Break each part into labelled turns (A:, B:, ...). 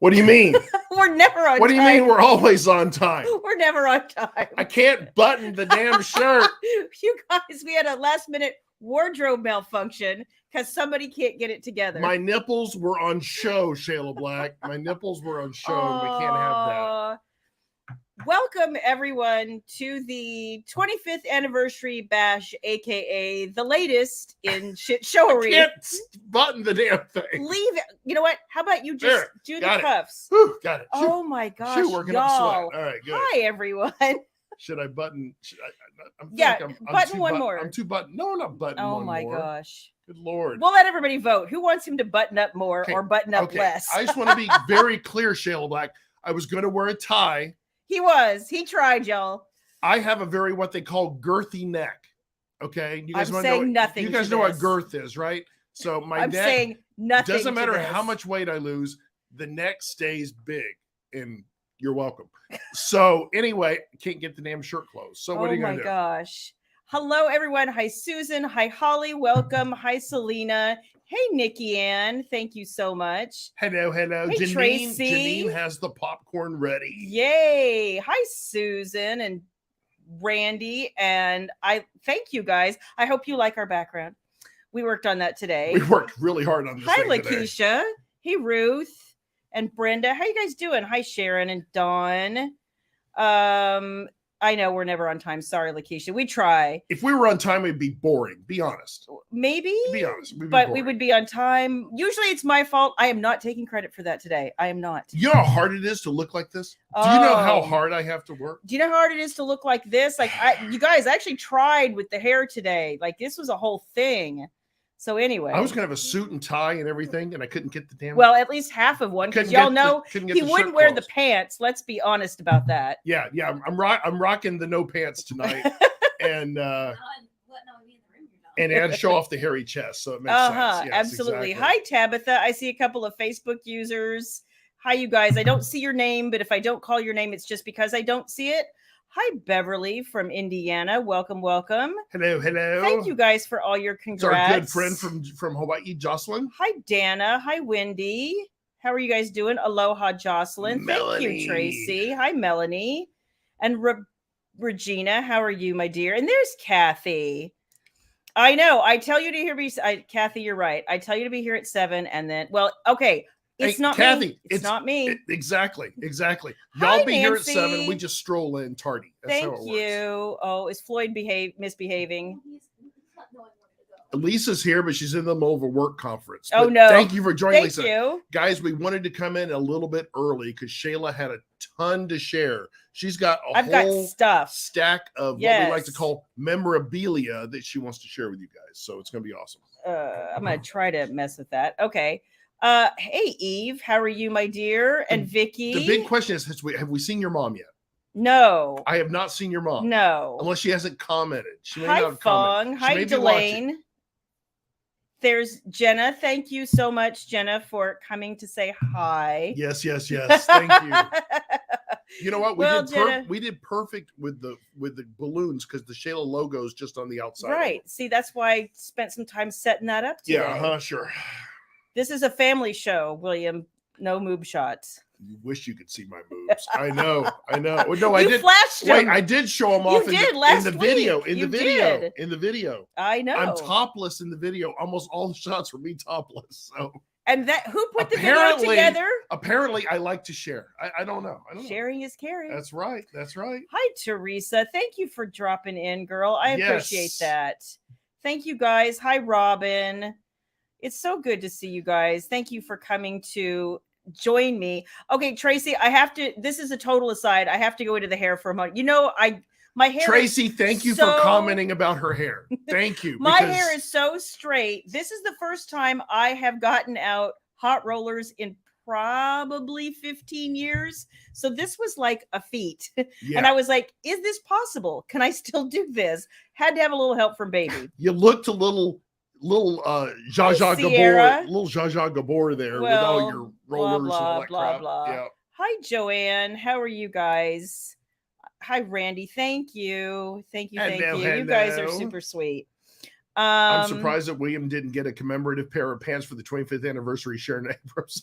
A: What do you mean?
B: We're never on time.
A: What do you mean we're always on time?
B: We're never on time.
A: I can't button the damn shirt.
B: You guys, we had a last minute wardrobe malfunction because somebody can't get it together.
A: My nipples were on show, Shayla Black. My nipples were on show, and we can't have that.
B: Welcome, everyone, to the 25th anniversary bash, aka the latest in shit showery.
A: I can't button the damn thing.
B: Leave it. You know what? How about you just do the cuffs?
A: Whew, got it. Shoot.
B: Oh my gosh,
A: Shoot, working up
B: y'all.
A: sweat. All right, good.
B: Hi, everyone.
A: Should I button? I'm
B: button one more.
A: I'm too button. No, not button one more.
B: Oh my gosh.
A: Good Lord.
B: We'll let everybody vote. Who wants him to button up more or button up less?
A: I just want to be very clear, Shayla Black. I was going to wear a tie.
B: He tried, y'all.
A: I have a very what they call girthy neck. Okay, you guys
B: I'm saying nothing.
A: You guys know what girth is, right? So my neck.
B: Saying nothing.
A: Doesn't matter how much weight I lose, the neck stays big, and you're welcome. So anyway, I can't get the damn shirt closed. So what are you gonna do?
B: Oh my gosh! Hello, everyone. Hi, Susan. Hi, Holly. Welcome. Hi, Selena. Hey, Nikki Ann. Thank you so much.
A: Hello.
B: Hey,
A: Janine,
B: Tracy.
A: Janine has the popcorn ready.
B: Yay. Hi, Susan and Randy. And I thank you guys. I hope you like our background. We worked on that today.
A: We worked really hard on this.
B: Hi, Lakeisha. Hey, Ruth and Brenda. How you guys doing? Hi, Sharon and Dawn. I know we're never on time. Sorry, Lakeisha. We try.
A: If we were on time, it'd be boring. Be honest.
B: Maybe.
A: Be honest.
B: We would be on time. Usually it's my fault. I am not taking credit for that today. I am not.
A: You know how hard it is to look like this? Do you know how hard I have to work?
B: Do you know how hard it is to look like this? Like you guys actually tried with the hair today. Like this was a whole thing. So anyway,
A: I was gonna have a suit and tie and everything, and I couldn't get the damn.
B: Well, at least half of one, because y'all know he wouldn't wear the pants. Let's be honest about that.
A: Yeah. I'm rocking the no pants tonight, and I had to show off the hairy chest, so it makes sense. Yes,
B: absolutely.
A: Exactly.
B: Hi, Tabitha. I see a couple of Facebook users. Hi, you guys. I don't see your name, but if I don't call your name, it's just because I don't see it. Hi, Beverly from Indiana. Welcome.
A: Hello.
B: Thank you guys for all your congrats.
A: It's our good friend from Hawaii, Jocelyn.
B: Hi, Dana. Hi, Wendy. How are you guys doing? Aloha, Jocelyn.
A: Melanie.
B: Thank you, Tracy. Hi, Melanie. And Regina, how are you, my dear? And there's Kathy. I know. I tell you to hear me. Kathy, you're right. I tell you to be here at 7, and then, okay. It's not
A: Kathy.
B: Me. It's not me.
A: Exactly.
B: Hi,
A: Y'all be here at
B: Nancy.
A: 7. We just stroll in tardy. That's
B: Thank
A: how it works.
B: you. Oh, is Floyd misbehaving?
A: Lisa's here, but she's in the middle of a work conference.
B: Oh,
A: but
B: no.
A: Thank you for joining,
B: Thank
A: Lisa.
B: you.
A: Guys, we wanted to come in a little bit early because Shayla had a ton to share. She's got a whole stack of what we like to call memorabilia that she wants to share with you guys. So it's going to be awesome.
B: I'm going to try to mess with that. Okay. Hey, Eve, how are you, my dear? And Vicky.
A: The big question is, have we seen your mom yet?
B: No.
A: I have not seen your mom.
B: No.
A: Unless she hasn't commented. She may
B: Hi,
A: not have
B: Fong.
A: commented.
B: Hi, Delane. There's Jenna. Thank you so much, Jenna, for coming to say hi.
A: Yes. Thank you. You know what? We did perfect with the balloons because the Shayla logo is just on the outside.
B: Right. See, that's why I spent some time setting that up today.
A: Yeah, sure.
B: This is a family show, William. No moob shots.
A: You wish you could see my moves. I know. Well, no,
B: I did. Flashed them.
A: Wait, I did show them off in the video. In the video.
B: I know.
A: I'm topless in the video. Almost all the shots were me topless. So.
B: And who put the video together?
A: Apparently, I like to share. I don't know.
B: Sharing is caring.
A: That's right.
B: Hi, Teresa. Thank you for dropping in, girl. I appreciate that. Thank you, guys. Hi, Robin. It's so good to see you guys. Thank you for coming to join me. Okay, Tracy, this is a total aside. I have to go into the hair for a moment. You know, my hair.
A: Tracy, thank you for commenting about her hair. Thank you.
B: My hair is so straight. This is the first time I have gotten out hot rollers in probably 15 years. So this was like a feat. Yeah. And I was like, is this possible? Can I still do this? Had to have a little help from baby.
A: You looked a little Zsa Zsa Gabor there with all your rollers and all that crap. Yeah.
B: Hi, Joanne. How are you guys? Hi, Randy. Thank you. You guys are super sweet.
A: I'm surprised that William didn't get a commemorative pair of pants for the 25th anniversary. Sharon Abrams.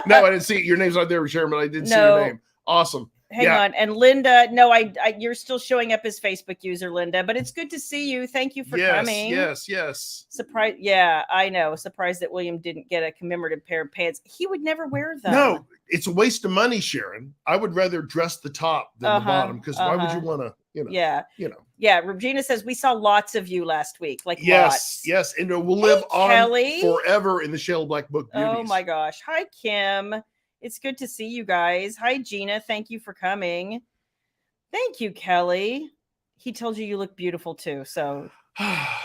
A: No, I didn't see it. Your name's not there, Sharon, but I did see your name. Awesome.
B: Hang on. And Linda, no, you're still showing up as Facebook user, Linda, but it's good to see you. Thank you for coming.
A: Yes.
B: Surprise. Yeah, I know. Surprised that William didn't get a commemorative pair of pants. He would never wear them.
A: No, it's a waste of money, Sharon. I would rather dress the top than the bottom, because why would you want to,
B: Yeah. Regina says we saw lots of you last week.
A: Yes. And we'll live on Kelly. Forever in the Shayla Black book beauties.
B: Oh my gosh. Hi, Kim. It's good to see you guys. Hi, Gina. Thank you for coming. Thank you, Kelly. He told you look beautiful too. So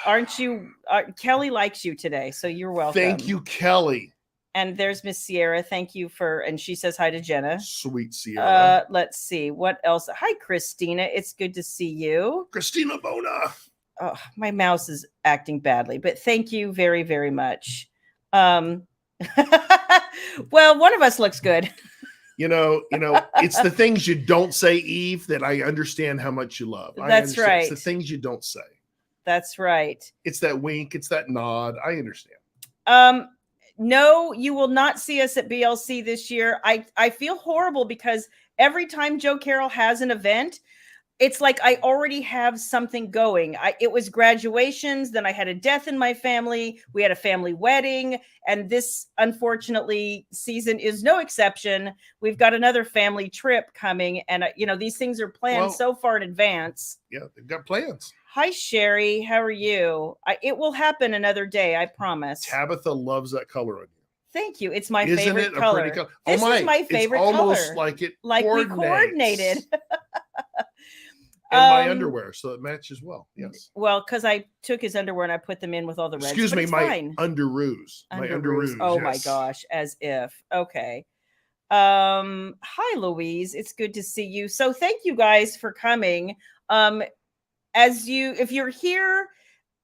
B: aren't you? Kelly likes you today. So you're welcome.
A: Thank you, Kelly.
B: And there's Miss Sierra. Thank you and she says hi to Jenna.
A: Sweet Sierra.
B: Let's see. What else? Hi, Christina. It's good to see you.
A: Christina Bona.
B: Oh, my mouse is acting badly, but thank you very, very much. Well, one of us looks good.
A: You know, it's the things you don't say, Eve, that I understand how much you love.
B: That's right.
A: It's the things you don't say.
B: That's right.
A: It's that wink. It's that nod. I understand.
B: No, you will not see us at BLC this year. I feel horrible because every time Joe Carroll has an event, it's like I already have something going. It was graduations, then I had a death in my family. We had a family wedding, and this, unfortunately, season is no exception. We've got another family trip coming, and these things are planned so far in advance.
A: Yeah, they've got plans.
B: Hi, Sherry. How are you? It will happen another day, I promise.
A: Tabitha loves that color on you.
B: Thank you. It's my favorite color.
A: Pretty color?
B: This is my favorite color.
A: It's almost like it
B: we coordinated.
A: And my underwear, so it matches well. Yes.
B: Well, because I took his underwear and I put them in with all the reds.
A: Excuse me, my underoos. My underoos.
B: Oh my gosh, as if. Okay. Hi, Louise. It's good to see you. So thank you guys for coming. If you're here,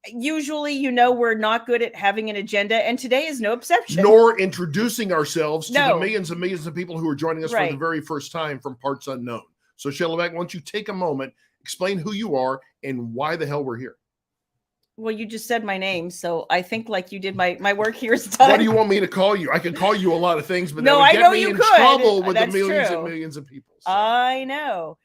B: usually we're not good at having an agenda, and today is no exception.
A: Nor introducing ourselves to the millions and millions of people who are joining us for the very first time from parts unknown. So, Shayla, why don't you take a moment, explain who you are and why the hell we're here.
B: Well, you just said my name, so I think you did my work here is done.
A: What do you want me to call you? I could call you a lot of things, but
B: no,
A: that would get me in trouble with
B: That's
A: the millions
B: true.
A: and millions of people. So.
B: I know.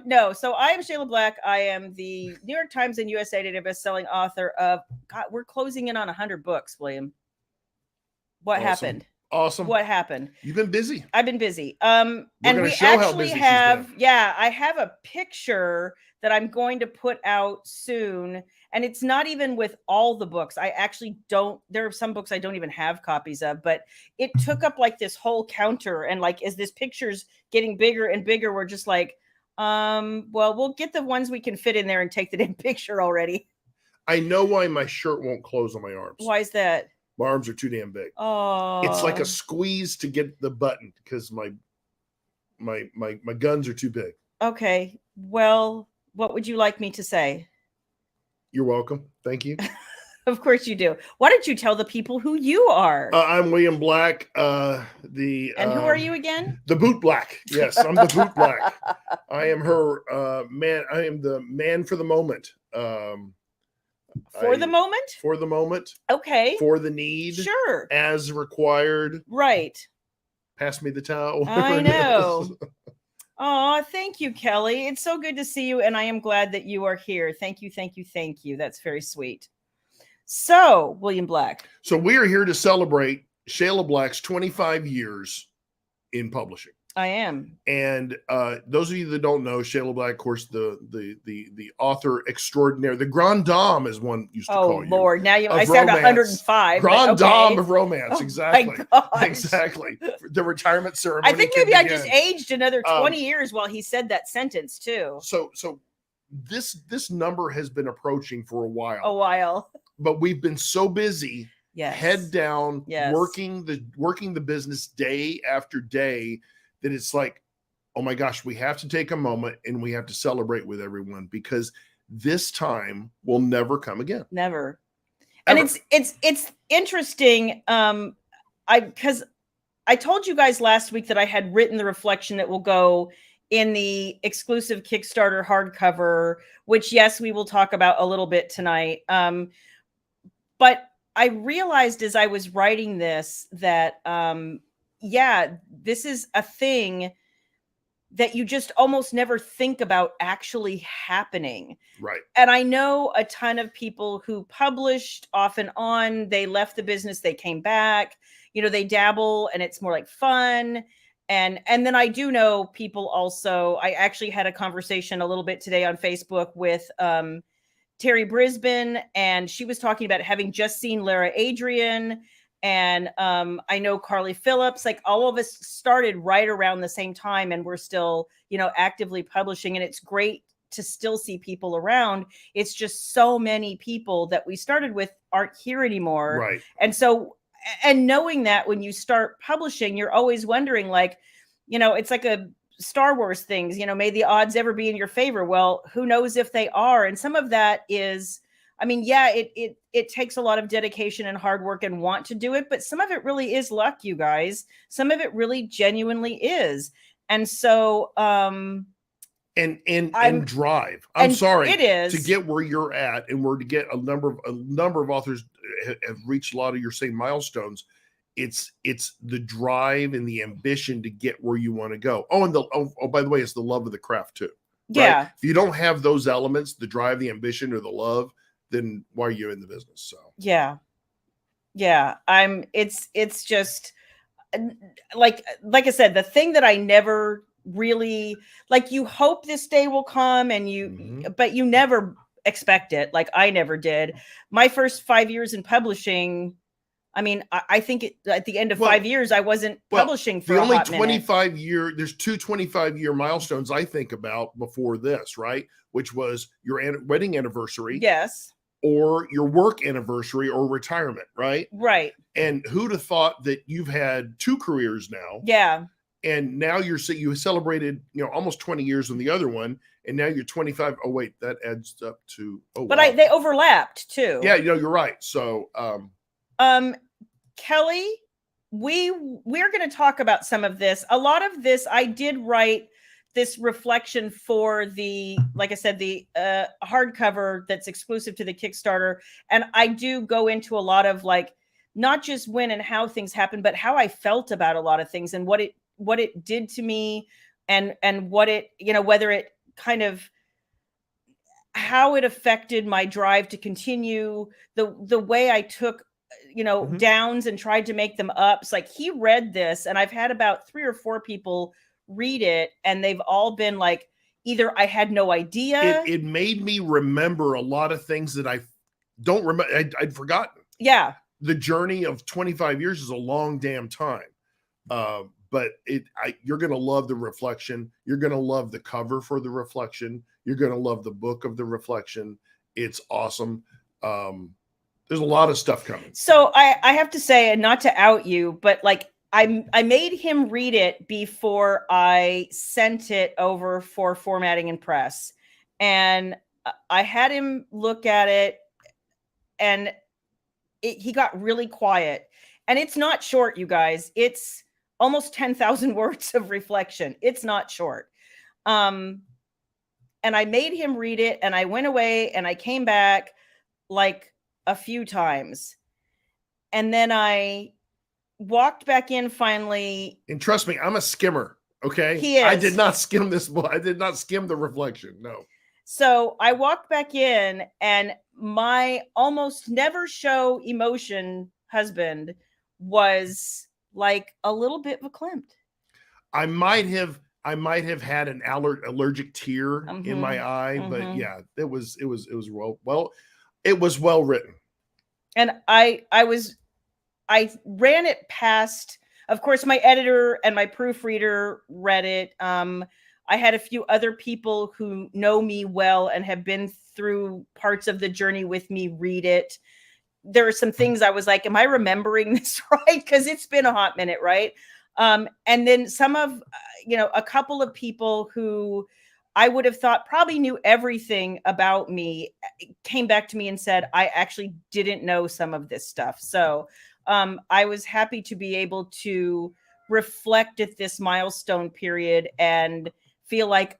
B: No, so I am Shayla Black. I am the New York Times and USA Today best-selling author of, God, we're closing in on 100 books, William. What happened?
A: Awesome.
B: What happened?
A: You've been busy.
B: I've been busy. And we actually have, I have a picture that I'm going to put out soon. And it's not even with all the books. I actually there are some books I don't even have copies of, but it took up this whole counter. And as this picture's getting bigger and bigger, we're just we'll get the ones we can fit in there and take the damn picture already.
A: I know why my shirt won't close on my arms.
B: Why is that?
A: My arms are too damn big.
B: Oh,
A: it's like a squeeze to get the button because my guns are too big.
B: Okay. Well, what would you like me to say?
A: You're welcome. Thank you.
B: Of course you do. Why don't you tell the people who you are?
A: I'm William Black. And
B: who are you again?
A: The Boot Black. Yes, I'm the Boot Black. I am her man. I am the man for the moment.
B: For the moment? Okay.
A: For the need.
B: Sure.
A: As required.
B: Right.
A: Pass me the towel.
B: I know. Oh, thank you, Kelly. It's so good to see you, and I am glad that you are here. Thank you, thank you, thank you. That's very sweet. So, William Black.
A: So we are here to celebrate Shayla Black's 25 years in publishing.
B: I am.
A: And those of you that don't know, Shayla Black, of course, the author extraordinaire, the Grande Dame, as one used to call you.
B: Oh, Lord. Now I said 105.
A: Grande Dame of romance.
B: Oh,
A: exactly. Exactly. The retirement ceremony.
B: I think maybe I just aged another 20 years while he said that sentence, too.
A: So this number has been approaching for a while. But we've been so busy, head down, working the business day after day, that it's like, oh my gosh, we have to take a moment and we have to celebrate with everyone, because this time will never come again.
B: Never.
A: Ever.
B: And it's interesting. Because I told you guys last week that I had written the reflection that will go in the exclusive Kickstarter hardcover, which, yes, we will talk about a little bit tonight. but I realized as I was writing this that, this is a thing that you just almost never think about actually happening.
A: Right.
B: And I know a ton of people who published off and on, they left the business, they came back, they dabble and it's more like fun. And then I do know people also, I actually had a conversation a little bit today on Facebook with Terry Brisbane, and she was talking about having just seen Lara Adrian. And I know Carly Phillips, like all of us started right around the same time, and we're still, actively publishing. And it's great to still see people around. It's just so many people that we started with aren't here anymore.
A: Right.
B: And so, and knowing that when you start publishing, you're always wondering, like, it's like a Star Wars things, may the odds ever be in your favor. Well, who knows if they are. And some of that is, it takes a lot of dedication and hard work and want to do it, but some of it really is luck, you guys. Some of it really genuinely is. And so, and
A: drive. I'm sorry,
B: it is
A: to get where you're at, and where to get a number of authors have reached a lot of your same milestones. It's the drive and the ambition to get where you want to go. Oh, and by the way, it's the love of the craft too. Right?
B: Yeah.
A: If you don't have those elements, the drive, the ambition, or the love, then why are you in the business? So
B: yeah. It's just like I said, the thing that I never really, like, you hope this day will come, and but you never expect it. Like I never did. My first 5 years in publishing, I think at the end of 5 years, I wasn't publishing for
A: the only
B: a hot
A: 25 year. There's two 25-year milestones I think about before this, right? Which was your wedding anniversary,
B: yes,
A: or your work anniversary, or retirement, right?
B: Right.
A: And who'd have thought that you've had 2 careers now?
B: Yeah.
A: And now you celebrated, almost 20 years on the other one, and now you're 25. Oh wait, that adds up to
B: but wow. They overlapped too.
A: Yeah, you're right. So
B: Kelly, we're going to talk about some of this. A lot of this I did write this reflection for the, like I said, the hardcover that's exclusive to the Kickstarter, and I do go into a lot of, like, not just when and how things happen, but how I felt about a lot of things, and what it did to me, and what it, whether it kind of, how it affected my drive to continue, the way I took, downs and tried to make them ups. Like, he read this, and I've had about 3 or 4 people read it, and they've all been like, either I had no idea.
A: It made me remember a lot of things that I don't remember. I'd forgotten.
B: Yeah.
A: The journey of 25 years is a long damn time. But you're going to love the reflection. You're going to love the cover for the reflection. You're going to love the book of the reflection. It's awesome. There's a lot of stuff coming.
B: So I have to say, and not to out you, but like, I made him read it before I sent it over for formatting and press. And I had him look at it, and he got really quiet. And it's not short, you guys. It's almost 10,000 words of reflection. It's not short. And I made him read it, and I went away, and I came back like a few times. And then I walked back in finally.
A: And trust me, I'm a skimmer. Okay.
B: He is.
A: I did not skim this book. I did not skim the reflection. No.
B: So I walked back in, and my almost never show emotion husband was like a little bit verklempt.
A: I might have had an allergic tear in my eye, but yeah, it was well written.
B: And I ran it past, of course, my editor and my proofreader read it. I had a few other people who know me well and have been through parts of the journey with me read it. There are some things I was like, am I remembering this right? Because it's been a hot minute, right? And then some of, a couple of people who I would have thought probably knew everything about me came back to me and said, I actually didn't know some of this stuff. So I was happy to be able to reflect at this milestone period and feel like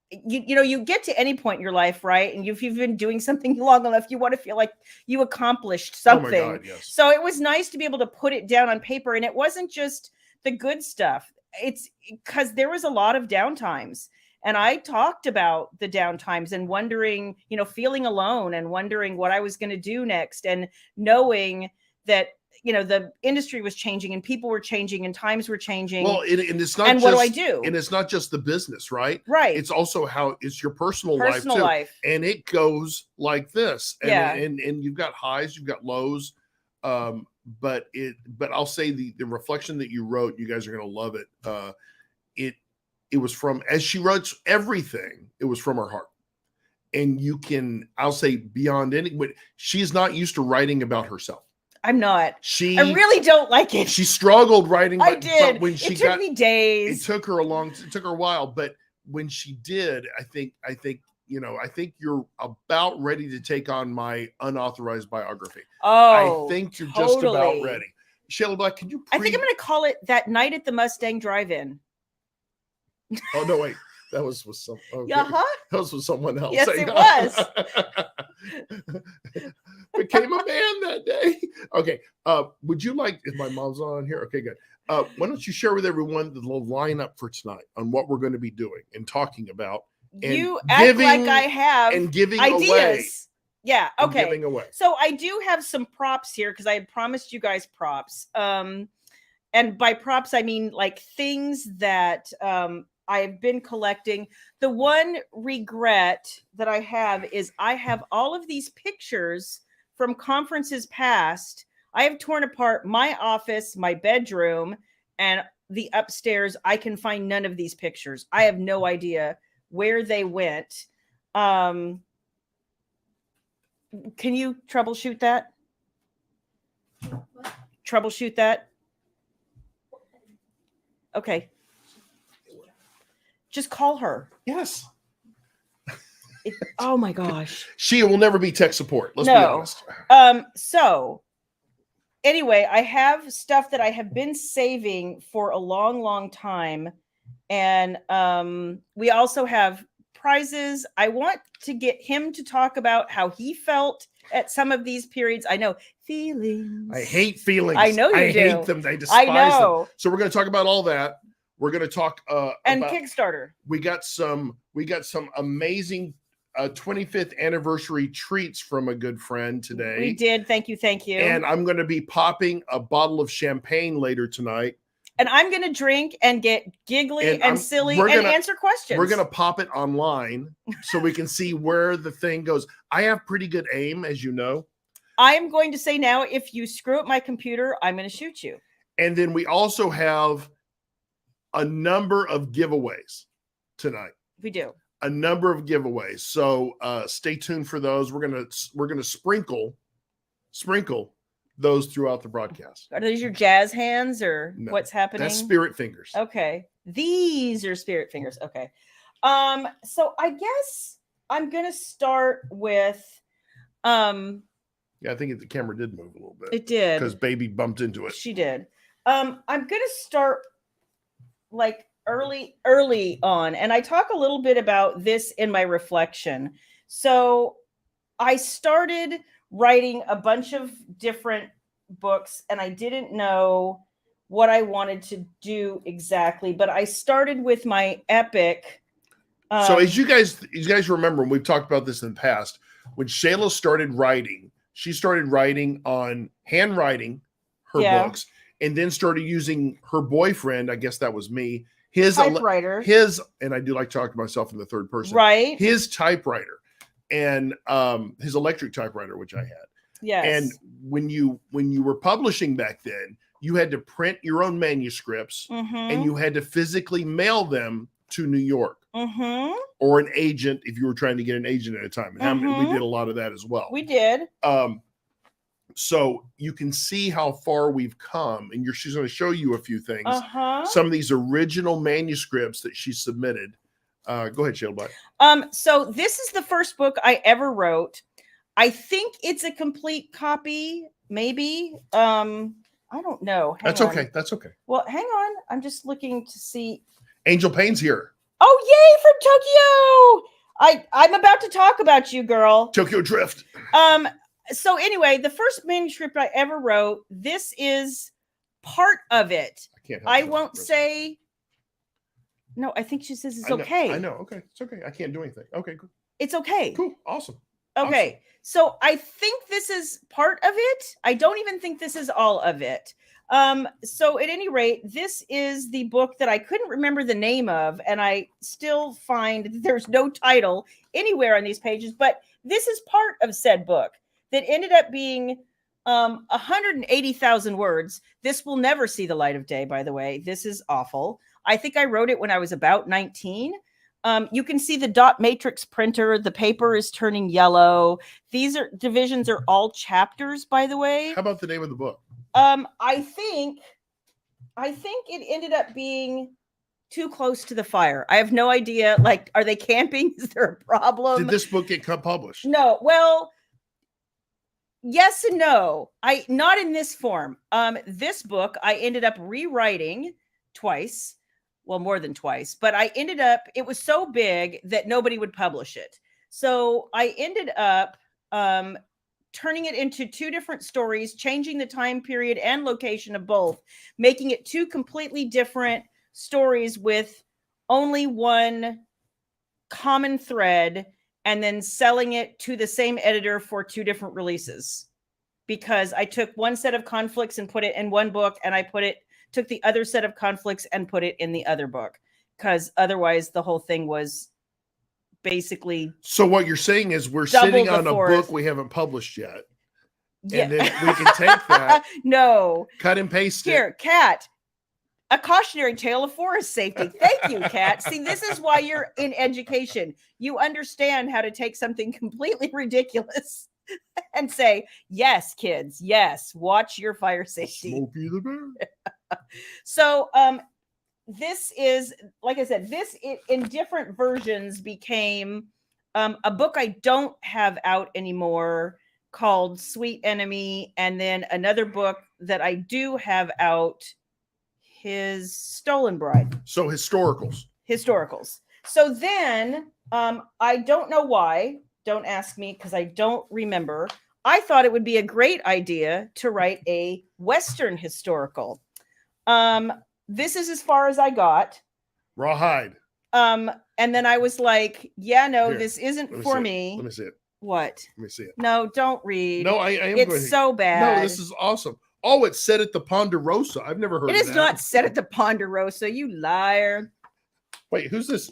B: you get to any point in your life, right? And if you've been doing something long enough, you want to feel like you accomplished something.
A: Oh my God, yes.
B: So it was nice to be able to put it down on paper. And it wasn't just the good stuff. It's because there was a lot of downtimes. And I talked about the downtimes and wondering, feeling alone and wondering what I was going to do next, and knowing that, the industry was changing and people were changing and times were changing.
A: Well, and it's not.
B: And what do I do?
A: And it's not just the business, right?
B: Right.
A: It's also how it's your personal life too. And it goes like this. And and you've got highs, you've got lows. But I'll say the reflection that you wrote, you guys are going to love it. It was from, as she wrote everything, it was from her heart. And I'll say beyond any, but she's not used to writing about herself.
B: I'm not. I really don't like it.
A: She struggled writing.
B: I did.
A: But when it
B: took me days.
A: It took her a while. But when she did, I think you're about ready to take on my unauthorized biography.
B: Oh,
A: I think you're just about ready. Shayla Black, can you?
B: I think I'm going to call it That Night at the Mustang Drive-In.
A: Oh no, wait. That was with some. Okay.
B: Uh-huh.
A: That was with someone else.
B: Yes, it was.
A: Became a man that day. Okay. Would you like? Is my mom's on here? Okay, good. Why don't you share with everyone the little lineup for tonight on what we're going to be doing and talking about? And
B: you act like I have
A: and giving
B: ideas.
A: Away.
B: Yeah. Okay.
A: Giving away.
B: So I do have some props here because I had promised you guys props. And by props, I mean like things that I've been collecting. The one regret that I have is I have all of these pictures from conferences past. I have torn apart my office, my bedroom, and the upstairs. I can find none of these pictures. I have no idea where they went. Can you troubleshoot that? Troubleshoot that? Okay. Just call her.
A: Yes.
B: Oh my gosh.
A: She will never be tech support. Let's be honest.
B: So anyway, I have stuff that I have been saving for a long, long time. And we also have prizes. I want to get him to talk about how he felt at some of these periods. I know feelings.
A: I hate feelings.
B: I know you do.
A: I hate them. I despise them. So we're going to talk about all that. We're going to talk
B: and
A: about
B: Kickstarter.
A: We got some amazing 25th anniversary treats from a good friend today.
B: We did. Thank you.
A: And I'm going to be popping a bottle of champagne later tonight.
B: And I'm going to drink and get giggly and silly and answer questions.
A: We're going to pop it online so we can see where the thing goes. I have pretty good aim, as you know.
B: I'm going to say now, if you screw up my computer, I'm going to shoot you.
A: And then we also have a number of giveaways tonight.
B: We do.
A: A number of giveaways. So stay tuned for those. We're gonna sprinkle those throughout the broadcast.
B: Are those your jazz hands or what's happening?
A: That's spirit fingers.
B: Okay. These are spirit fingers. Okay. So I guess I'm gonna start with
A: yeah, I think the camera did move a little bit.
B: It did.
A: Because baby bumped into it.
B: She did. I'm gonna start like early on, and I talk a little bit about this in my reflection. So I started writing a bunch of different books, and I didn't know what I wanted to do exactly, but I started with my epic.
A: So as you guys remember, and we've talked about this in the past, when Shayla started writing, she started writing on handwriting her books, and then started using her boyfriend, I guess that was me, his
B: typewriter,
A: and I do like to talk to myself in the third person,
B: right?
A: His typewriter and his electric typewriter, which I had.
B: Yes.
A: And when you were publishing back then, you had to print your own manuscripts, and you had to physically mail them to New York, or an agent if you were trying to get an agent at a time. And we did a lot of that as well.
B: We did.
A: So you can see how far we've come, and she's going to show you a few things. Some of these original manuscripts that she submitted. Go ahead, Shayla Black.
B: So this is the first book I ever wrote. I think it's a complete copy, maybe. I don't know.
A: That's okay. That's okay.
B: Well, hang on. I'm just looking to see.
A: Angel Payne's here.
B: Oh, yay, from Tokyo! I'm about to talk about you, girl.
A: Tokyo Drift.
B: So anyway, the first manuscript I ever wrote, this is part of it. I won't say. No, I think she says it's okay.
A: I know. Okay. It's okay. I can't do anything. Okay, cool.
B: It's okay.
A: Cool. Awesome.
B: Okay. Awesome. So I think this is part of it. I don't even think this is all of it. So at any rate, this is the book that I couldn't remember the name of, and I still find there's no title anywhere on these pages, but this is part of said book that ended up being 180,000 words. This will never see the light of day, by the way. This is awful. I think I wrote it when I was about 19. You can see the dot matrix printer. The paper is turning yellow. These divisions are all chapters, by the way.
A: How about the name of the book?
B: I think it ended up being Too Close to the Fire. I have no idea. Like, are they camping? Is there a problem?
A: Did this book get published?
B: No. Well, yes and no. Not in this form. This book I ended up rewriting twice. Well, more than twice, but it was so big that nobody would publish it. So I ended up turning it into two different stories, changing the time period and location of both, making it two completely different stories with only one common thread, and then selling it to the same editor for two different releases. Because I took one set of conflicts and put it in one book, and I took the other set of conflicts and put it in the other book, because otherwise the whole thing was basically.
A: So what you're saying is we're sitting on a book we haven't published yet. Yeah. And then we can take that.
B: No.
A: Cut and paste
B: Here, Kat, a cautionary tale of forest safety. Thank you, Kat. See, this is why you're in education. You understand how to take something completely ridiculous and say, yes, kids, yes, watch your fire safety.
A: Smokey the Bear.
B: So this is, like I said, this in different versions became a book I don't have out anymore called Sweet Enemy, and then another book that I do have out, his Stolen Bride.
A: So historicals.
B: So then I don't know why. Don't ask me, because I don't remember. I thought it would be a great idea to write a Western historical. This is as far as I got.
A: Rawhide.
B: And then I was like, yeah, no, here, this isn't for me.
A: Let me see it.
B: What?
A: Let me see it.
B: No, don't read.
A: No, I am.
B: It's so bad.
A: No, this is awesome. Oh, it's set at the Ponderosa. I've never heard of that.
B: It is not set at the Ponderosa, you liar.
A: Wait, who's this?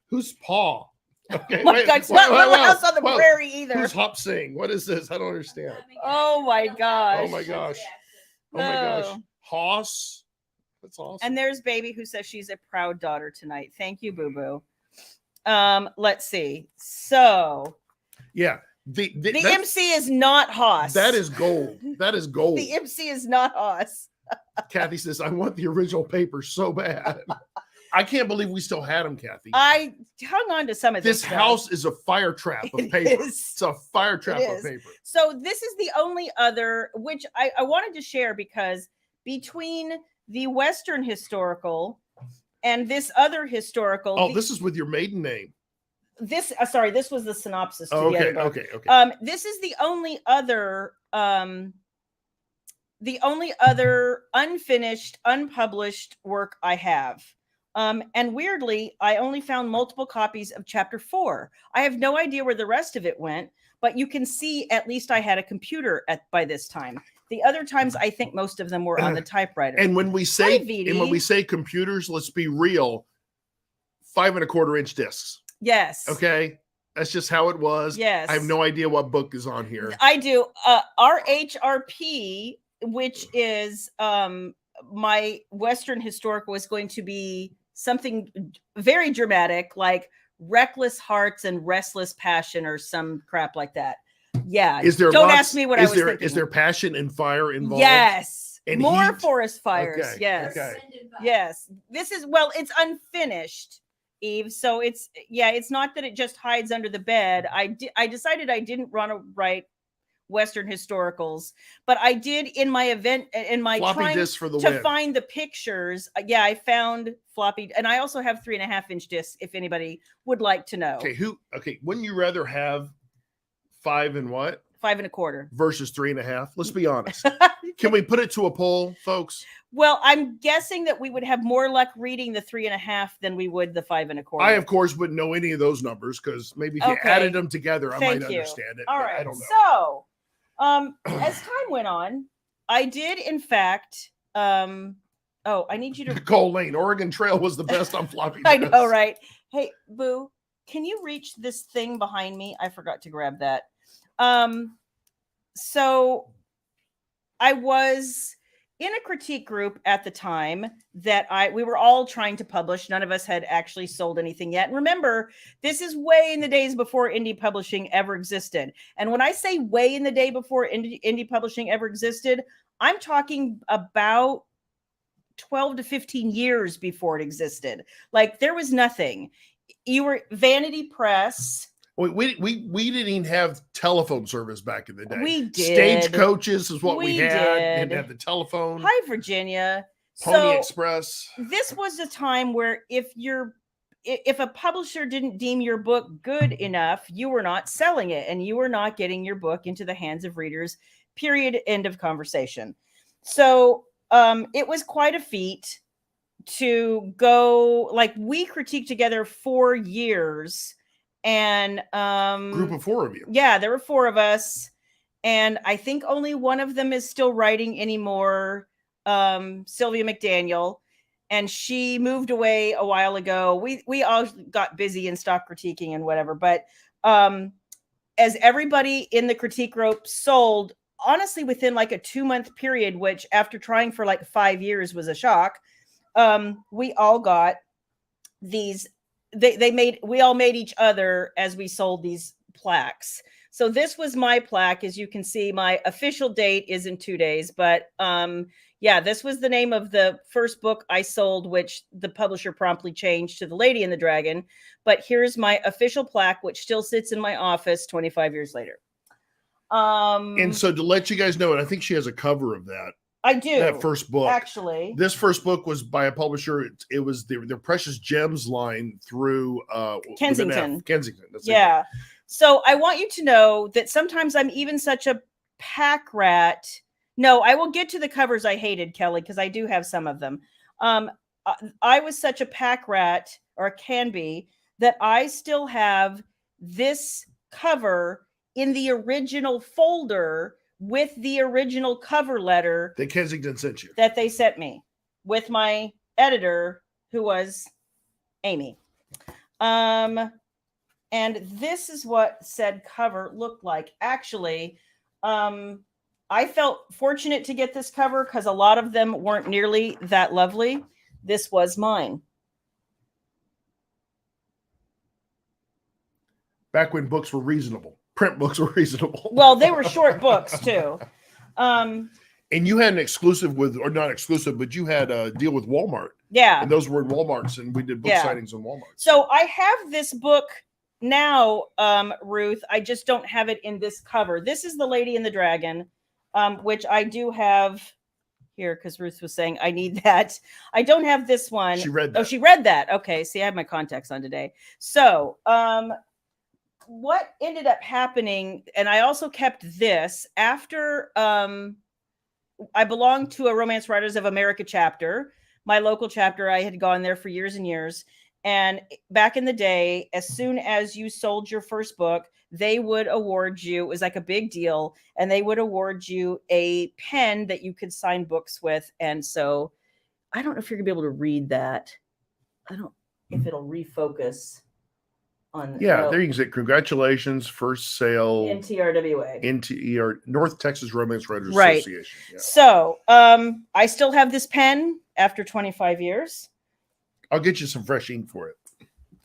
A: Who's Paul? Okay,
B: my God, it's not Little House on the Prairie either.
A: Who's Hop Sing? What is this? I don't understand.
B: Oh my gosh.
A: Oh my gosh. Oh my gosh. Hoss. That's awesome.
B: And there's Baby, who says she's a proud daughter tonight. Thank you, Boo Boo. Let's see. So
A: yeah. The
B: MC is not Hoss.
A: That is gold. That is gold.
B: The MC is not Hoss.
A: Kathy says, I want the original paper so bad. I can't believe we still had them, Kathy.
B: I hung on to some of
A: this house is a fire trap of paper. It's a fire trap of paper.
B: So this is the only other, which I wanted to share, because between the Western historical and this other historical.
A: Oh, this is with your maiden name.
B: This this was the synopsis. To
A: okay,
B: the
A: okay.
B: This is the only other unfinished, unpublished work I have. And weirdly, I only found multiple copies of chapter 4. I have no idea where the rest of it went, but you can see at least I had a computer by this time. The other times, I think most of them were on the typewriter.
A: And when we say computers, let's be real, 5 1/4 inch discs.
B: Yes.
A: Okay. That's just how it was.
B: Yes.
A: I have no idea what book is on here.
B: I do. RHRP, which is my Western historical, was going to be something very dramatic, like Reckless Hearts and Restless Passion or some crap like that. Yeah. Don't ask me what I was thinking.
A: Is there passion and fire involved?
B: Yes.
A: And
B: more
A: heat?
B: Forest fires.
A: Okay.
B: Yes.
A: Okay.
B: Yes. This is, it's unfinished, Eve. So it's not that it just hides under the bed. I decided I didn't want to write Western historicals, but I did in my event, in my
A: floppy
B: trying
A: disc for the
B: to
A: win.
B: find the pictures. Yeah, I found floppy, and I also have 3.5-inch discs if anybody would like to know.
A: Okay, wouldn't you rather have 5 and what?
B: 5 1/4
A: versus 3.5? Let's be honest. Can we put it to a poll, folks?
B: Well, I'm guessing that we would have more luck reading the 3.5 than we would the 5 1/4.
A: I, of course, wouldn't know any of those numbers because maybe if you added them together, I might understand it.
B: All right.
A: I don't know.
B: So, as time went on, I did, in fact, I need you to
A: Nicole Lane, Oregon Trail was the best on floppy disks.
B: I know, right? Hey, Boo, can you reach this thing behind me? I forgot to grab that. So I was in a critique group at the time that we were all trying to publish. None of us had actually sold anything yet. And remember, this is way in the days before indie publishing ever existed. And when I say way in the day before indie publishing ever existed, I'm talking about 12 to 15 years before it existed. Like, there was nothing. You were Vanity Press.
A: We didn't even have telephone service back in the day.
B: We did.
A: Stagecoaches is what we had. Didn't have the telephone.
B: Hi, Virginia.
A: Pony Express.
B: This was a time where if a publisher didn't deem your book good enough, you were not selling it and you were not getting your book into the hands of readers, period, end of conversation. So it was quite a feat to go, like, we critiqued together 4 years. And
A: group of 4 of you.
B: Yeah, there were 4 of us. And I think only one of them is still writing anymore, Sylvia McDaniel. And she moved away a while ago. We all got busy and stopped critiquing and whatever. But as everybody in the critique group sold, honestly, within like a 2-month period, which after trying for like 5 years was a shock, we all got these. We all made each other as we sold these plaques. So this was my plaque. As you can see, my official date is in 2 days, but yeah, this was the name of the first book I sold, which the publisher promptly changed to The Lady and the Dragon. But here's my official plaque, which still sits in my office 25 years later.
A: And so to let you guys know, and I think she has a cover of that.
B: I do.
A: That first book.
B: Actually.
A: This first book was by a publisher. It was their Precious Gems line through
B: Kensington.
A: Kensington. That's
B: yeah. It. So I want you to know that sometimes I'm even such a pack rat. No, I will get to the covers I hated, Kelly, because I do have some of them. I was such a pack rat, or can be, that I still have this cover in the original folder with the original cover letter
A: that Kensington sent you,
B: that they sent me with my editor, who was Amy. And this is what said cover looked like. Actually, I felt fortunate to get this cover because a lot of them weren't nearly that lovely. This was mine.
A: Back when books were reasonable. Print books were reasonable.
B: Well, they were short books too.
A: And you had an exclusive with, or not exclusive, but you had a deal with Walmart.
B: Yeah.
A: And those were in Walmarts, and we did book signings in Walmart.
B: So I have this book now, Ruth. I just don't have it in this cover. This is The Lady and the Dragon, which I do have here because Ruth was saying I need that. I don't have this one.
A: She read that.
B: Oh, she read that. Okay. See, I have my contacts on today. So, what ended up happening, and I also kept this after I belonged to a Romance Writers of America chapter, my local chapter. I had gone there for years and years. And back in the day, as soon as you sold your first book, they would award you, it was like a big deal, and they would award you a pen that you could sign books with. And so I don't know if you're gonna be able to read that. I don't, if it'll refocus.
A: There you can say congratulations, first sale,
B: NTRWA,
A: North Texas Romance Writers Association.
B: Yeah. So I still have this pen after 25 years.
A: I'll get you some fresh ink for it.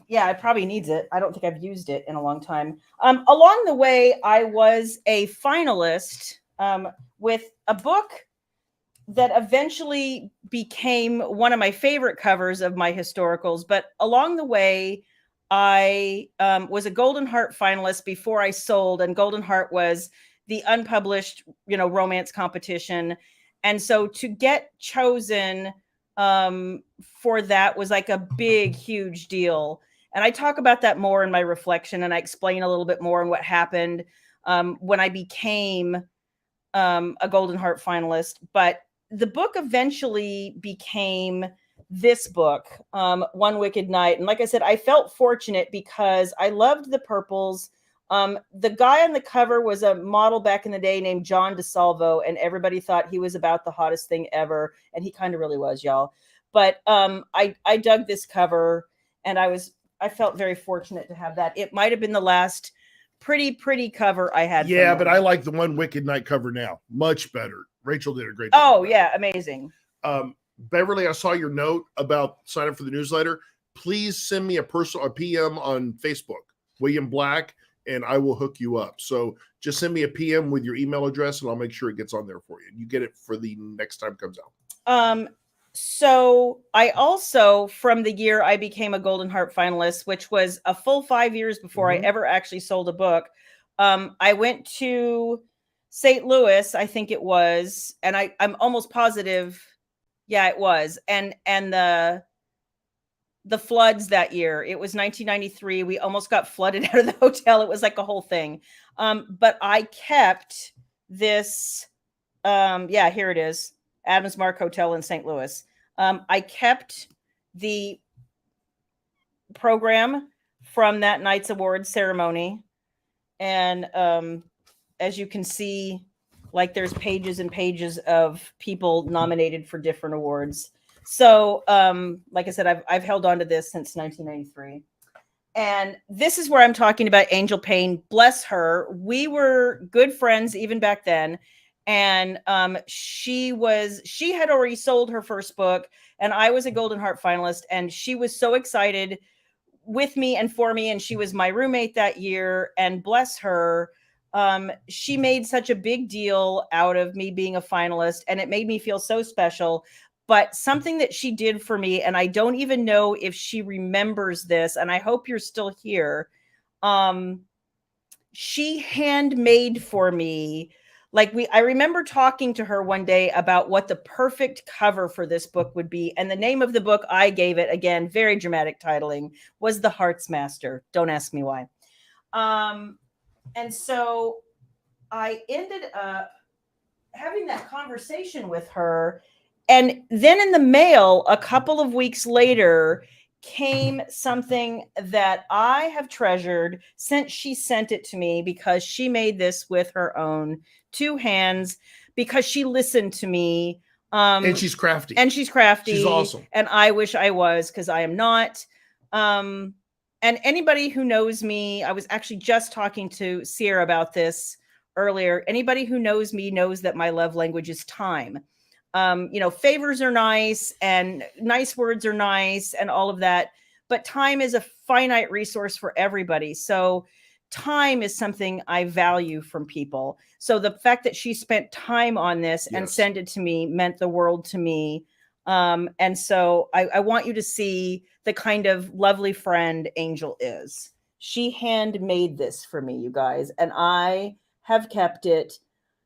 B: Yeah, it probably needs it. I don't think I've used it in a long time. Along the way, I was a finalist with a book that eventually became one of my favorite covers of my historicals. But along the way, I was a Golden Heart finalist before I sold, and Golden Heart was the unpublished, romance competition. And so to get chosen for that was like a big, huge deal. And I talk about that more in my reflection, and I explain a little bit more on what happened when I became a Golden Heart finalist. But the book eventually became this book, One Wicked Night. And like I said, I felt fortunate because I loved the purples. The guy on the cover was a model back in the day named John DeSalvo, and everybody thought he was about the hottest thing ever. And he kind of really was, y'all. But I dug this cover, and I felt very fortunate to have that. It might have been the last pretty cover I had.
A: Yeah, but I like the One Wicked Night cover now. Much better. Rachel did a great job.
B: Oh, yeah. Amazing.
A: Beverly, I saw your note about sign up for the newsletter. Please send me a PM on Facebook, William Black, and I will hook you up. So just send me a PM with your email address, and I'll make sure it gets on there for you. You get it for the next time it comes out.
B: So I also, from the year I became a Golden Heart finalist, which was a full 5 years before I ever actually sold a book, I went to St. Louis, I think it was, and I'm almost positive. Yeah, it was. And the floods that year, it was 1993. We almost got flooded out of the hotel. It was like a whole thing. But I kept this. Yeah, here it is. Adams Mark Hotel in St. Louis. I kept the program from that night's awards ceremony. And as you can see, like there's pages and pages of people nominated for different awards. So like I said, I've held on to this since 1993. And this is where I'm talking about Angel Payne. Bless her. We were good friends even back then. And she had already sold her first book, and I was a Golden Heart finalist, and she was so excited with me and for me. And she was my roommate that year, and bless her, she made such a big deal out of me being a finalist, and it made me feel so special. But something that she did for me, and I don't even know if she remembers this, and I hope you're still here. She handmade for me. I remember talking to her one day about what the perfect cover for this book would be. And the name of the book I gave it, again, very dramatic titling, was The Heart's Master. Don't ask me why. And so I ended up having that conversation with her. And then in the mail, a couple of weeks later, came something that I have treasured since she sent it to me, because she made this with her own 2 hands, because she listened to me.
A: And she's crafty. She's awesome.
B: And I wish I was, because I am not. And anybody who knows me, I was actually just talking to Sierra about this earlier. Anybody who knows me knows that my love language is time. Favors are nice, and nice words are nice, and all of that. But time is a finite resource for everybody. So time is something I value from people. So the fact that she spent time on this and sent it to me meant the world to me. And so I want you to see the kind of lovely friend Angel is. She handmade this for me, you guys, and I have kept it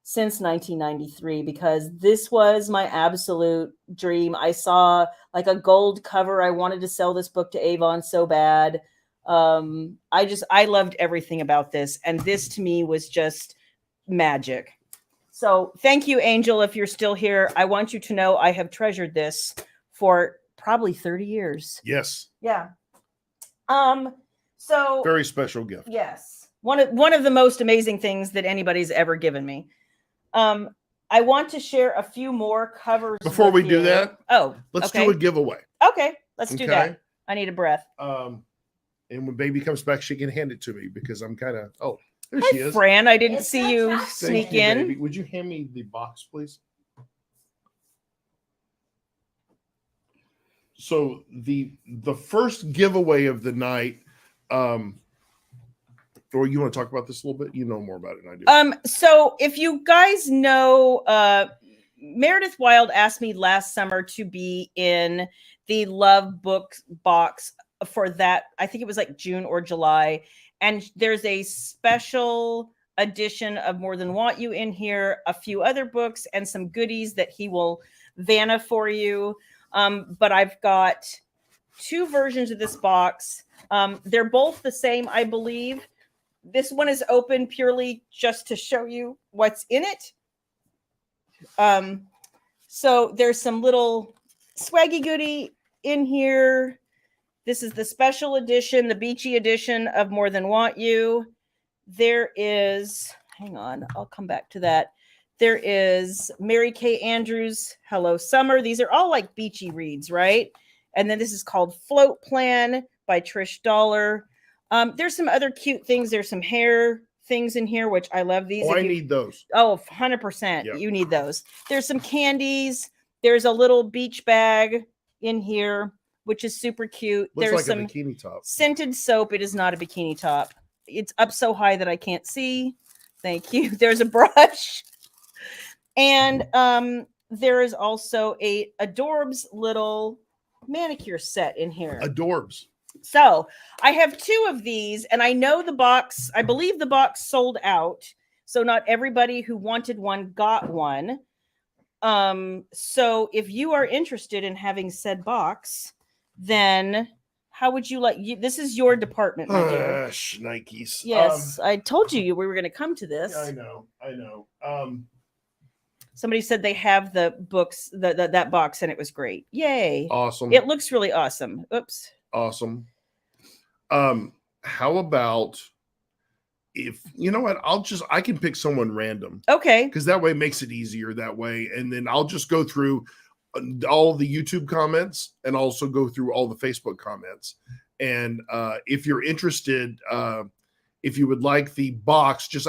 B: since 1993, because this was my absolute dream. I saw like a gold cover. I wanted to sell this book to Avon so bad. I loved everything about this. And this to me was just magic. So thank you, Angel. If you're still here, I want you to know I have treasured this for probably 30 years.
A: Yes.
B: Yeah. So
A: very special gift.
B: Yes. One of the most amazing things that anybody's ever given me. I want to share a few more covers.
A: Before we do that, let's do a giveaway.
B: Okay, let's do that. I need a breath.
A: And when baby comes back, she can hand it to me, because I'm kind of there
B: Hi,
A: she is.
B: Fran, I didn't see you sneak in.
A: Baby. Would you hand me the box, please? So the first giveaway of the night, or you want to talk about this a little bit? You know more about it than I do.
B: So if you guys know, Meredith Wild asked me last summer to be in the Love Book box for that. I think it was like June or July. And there's a special edition of More Than Want You in here, a few other books, and some goodies that he will Vanna for you. But I've got 2 versions of this box. They're both the same, I believe. This one is open purely just to show you what's in it. So there's some little swaggy goodie in here. This is the special edition, the beachy edition of More Than Want You. There is, hang on, I'll come back to that. There is Mary Kay Andrews, Hello Summer. These are all like beachy reads, right? And then this is called Float Plan by Trish Dollar. There's some other cute things. There's some hair things in here, which I love these.
A: I need those.
B: Oh, 100%. Yep. You need those. There's some candies. There's a little beach bag in here, which is super cute.
A: Looks
B: There's
A: like
B: some
A: a bikini top.
B: Scented soap. It is not a bikini top. It's up so high that I can't see. Thank you. There's a brush. And there is also a Adorbs little manicure set in here.
A: Adorbs.
B: So I have 2 of these, and I know the box, I believe the box sold out. So not everybody who wanted one got one. So if you are interested in having said box, then how would you like this is your department, my dear.
A: Nikes.
B: Yes, I told you we were going to come to this.
A: Yeah, I know.
B: Somebody said they have the books, that box, and it was great. Yay.
A: Awesome.
B: It looks really awesome. Oops.
A: Awesome. How about if you know what? I can pick someone random.
B: Okay.
A: Because that way it makes it easier that way. And then I'll just go through all the YouTube comments and also go through all the Facebook comments. And if you're interested, if you would like the box, just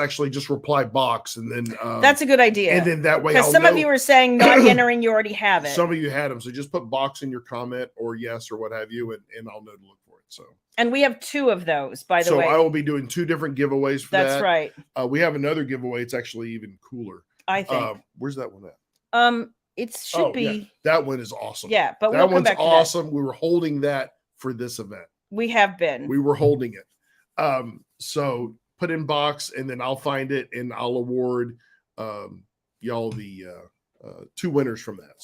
A: reply box, and then
B: that's a good idea.
A: And then that way,
B: because some of you were saying not entering, you already have it.
A: Some of you had them, so just put box in your comment or yes or what have you, and I'll know to look for it. So,
B: and we have 2 of those, by the way.
A: So I will be doing 2 different giveaways for that.
B: That's right.
A: We have another giveaway. It's actually even cooler.
B: I think.
A: Where's that one at?
B: It should be.
A: Yeah. That one is awesome.
B: Yeah, but
A: that one's awesome. We were holding that for this event.
B: We have been.
A: We were holding it. So put in box, and then I'll find it, and I'll award y'all the 2 winners from that.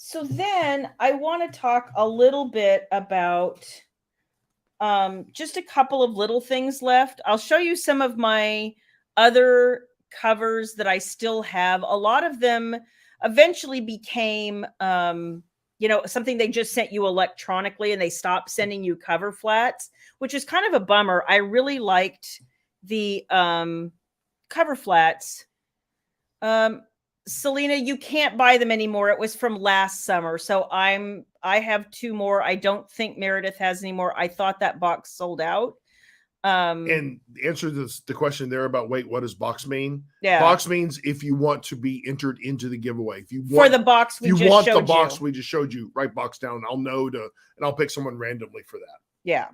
B: So then I want to talk a little bit about just a couple of little things left. I'll show you some of my other covers that I still have. A lot of them eventually became something they just sent you electronically, and they stopped sending you cover flats, which is kind of a bummer. I really liked the cover flats. Selena, you can't buy them anymore. It was from last summer. So I have 2 more. I don't think Meredith has any more. I thought that box sold out.
A: And the answer to the question there about what does box mean?
B: Yeah,
A: box means if you want to be entered into the giveaway. If you want
B: for the box, we just
A: showed you, write box down. I'll know and I'll pick someone randomly for that.
B: Yeah.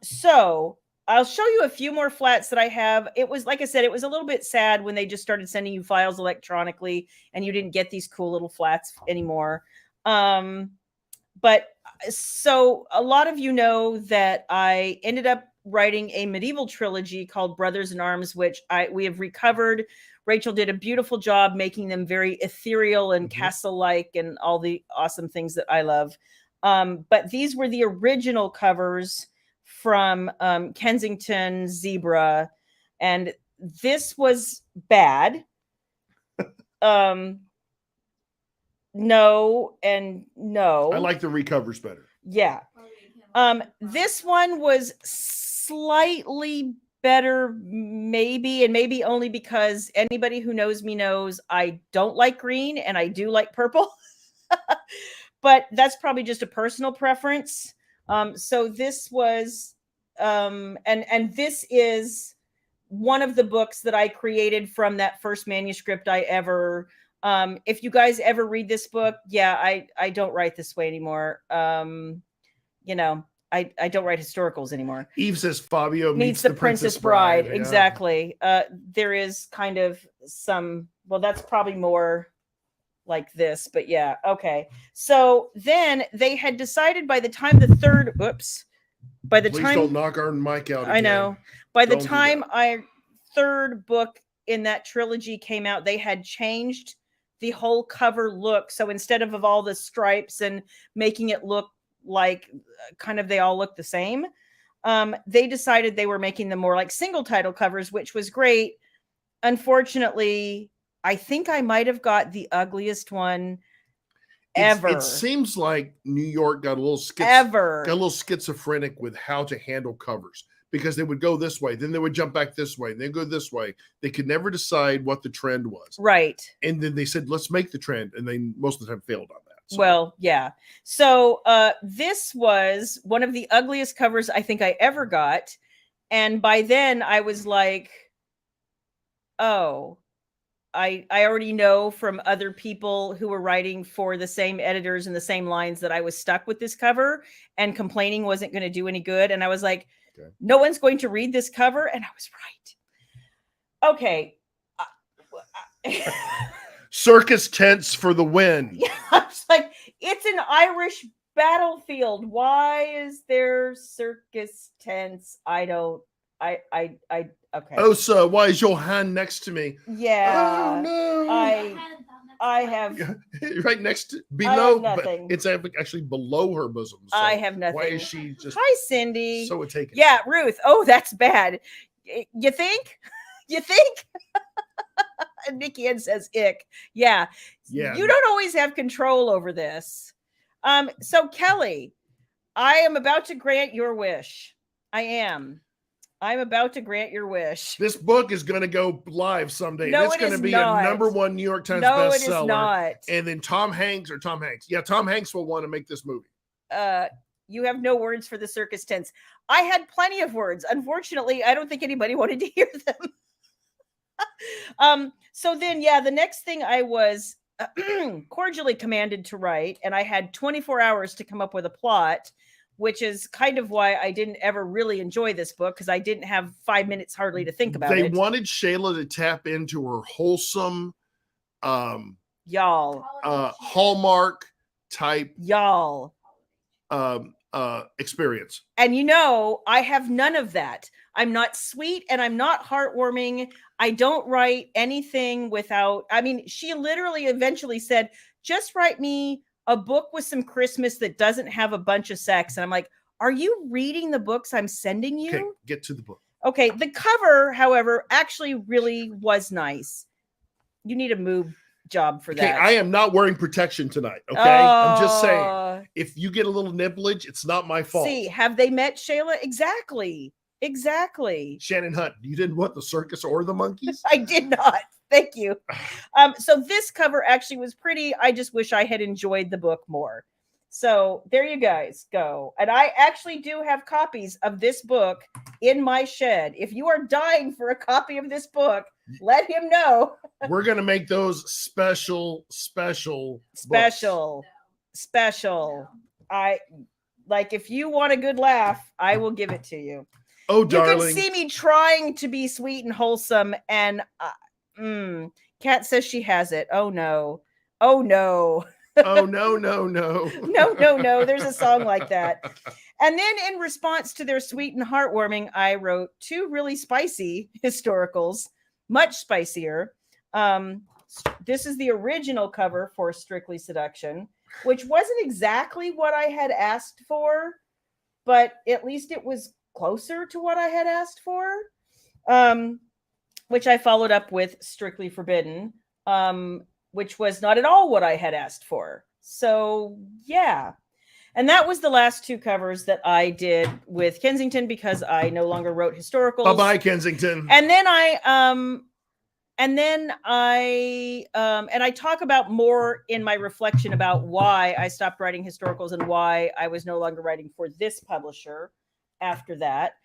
B: So I'll show you a few more flats that I have. It was, like I said, it was a little bit sad when they just started sending you files electronically and you didn't get these cool little flats anymore. But so a lot of you know that I ended up writing a medieval trilogy called Brothers in Arms, which we have recovered. Rachel did a beautiful job making them very ethereal and castle-like and all the awesome things that I love. But these were the original covers from Kensington Zebra, and this was bad. No and no.
A: I like the recovers better.
B: Yeah. This one was slightly better, maybe, and maybe only because anybody who knows me knows I don't like green and I do like purple. But that's probably just a personal preference. So this was, and this is one of the books that I created from that first manuscript I ever. If you guys ever read this book, yeah, I don't write this way anymore. I don't write historicals anymore.
A: Eve says Fabio
B: meets the Princess Bride. Yeah. Exactly. There is kind of some, well, that's probably more like this, but yeah. Okay. So then they had decided by the time the third, by the
A: Please
B: time,
A: don't knock our mic out again.
B: I know. By the time our third book in that trilogy came out, they had changed the whole cover look. So instead of all the stripes and making it look like kind of they all look the same, they decided they were making them more like single title covers, which was great. Unfortunately, I think I might have got the ugliest one ever.
A: It seems like New York got a little schizophrenic with how to handle covers, because they would go this way, then they would jump back this way, and then go this way. They could never decide what the trend was.
B: Right.
A: And then they said, let's make the trend. And they most of the time failed on that.
B: So. Well, yeah. So this was one of the ugliest covers I think I ever got. And by then I was like, oh, I already know from other people who were writing for the same editors and the same lines that I was stuck with this cover, and complaining wasn't going to do any good. And I was like, no one's going to read this cover. And I was right. Okay.
A: Circus tents for the win.
B: Yeah, I was like, it's an Irish battlefield. Why is there circus tents? Okay.
A: Oh, so why is your hand next to me?
B: Yeah.
A: Oh no.
B: I have
A: right next to below.
B: Nothing.
A: It's actually below her bosom. So
B: I have nothing.
A: Why is she just?
B: Hi, Cindy.
A: So taken.
B: Yeah, Ruth. Oh, that's bad. You think? You think? And Nikki Ann says, "Ick." Yeah.
A: Yeah.
B: You don't always have control over this. So Kelly, I am about to grant your wish. I'm about to grant your wish.
A: This book is going to go live someday.
B: No,
A: it's going to be
B: not.
A: a #1 New York Times bestseller.
B: No, it is not.
A: And then Tom Hanks. Yeah, Tom Hanks will want to make this movie.
B: You have no words for the circus tents. I had plenty of words. Unfortunately, I don't think anybody wanted to hear them. So then, yeah, the next thing I was cordially commanded to write, and I had 24 hours to come up with a plot, which is kind of why I didn't ever really enjoy this book, because I didn't have 5 minutes hardly to think about it.
A: They wanted Shayla to tap into her wholesome, Hallmark type, experience.
B: And I have none of that. I'm not sweet and I'm not heartwarming. I don't write anything without, she literally eventually said, just write me a book with some Christmas that doesn't have a bunch of sex. And I'm like, are you reading the books I'm sending you?
A: Okay, get to the book.
B: Okay. The cover, however, actually really was nice. You need a move job for that.
A: I am not wearing protection tonight. Okay. I'm just saying, if you get a little nibblage, it's not my fault.
B: See, have they met Shayla? Exactly.
A: Shannon Hunt, you didn't want the circus or the monkeys?
B: I did not. Thank you. So this cover actually was pretty. I just wish I had enjoyed the book more. So there you guys go. And I actually do have copies of this book in my shed. If you are dying for a copy of this book, let him know.
A: We're going to make those special.
B: If you want a good laugh, I will give it to you.
A: Oh, darling.
B: You can see me trying to be sweet and wholesome, and Kat says she has it. Oh no. Oh no.
A: Oh no.
B: No. There's a song like that. And then in response to their sweet and heartwarming, I wrote 2 really spicy historicals, much spicier. This is the original cover for Strictly Seduction, which wasn't exactly what I had asked for, but at least it was closer to what I had asked for, which I followed up with Strictly Forbidden, which was not at all what I had asked for. So yeah. And that was the last 2 covers that I did with Kensington, because I no longer wrote historicals.
A: Bye-bye, Kensington.
B: And then I talk about more in my reflection about why I stopped writing historicals and why I was no longer writing for this publisher after that.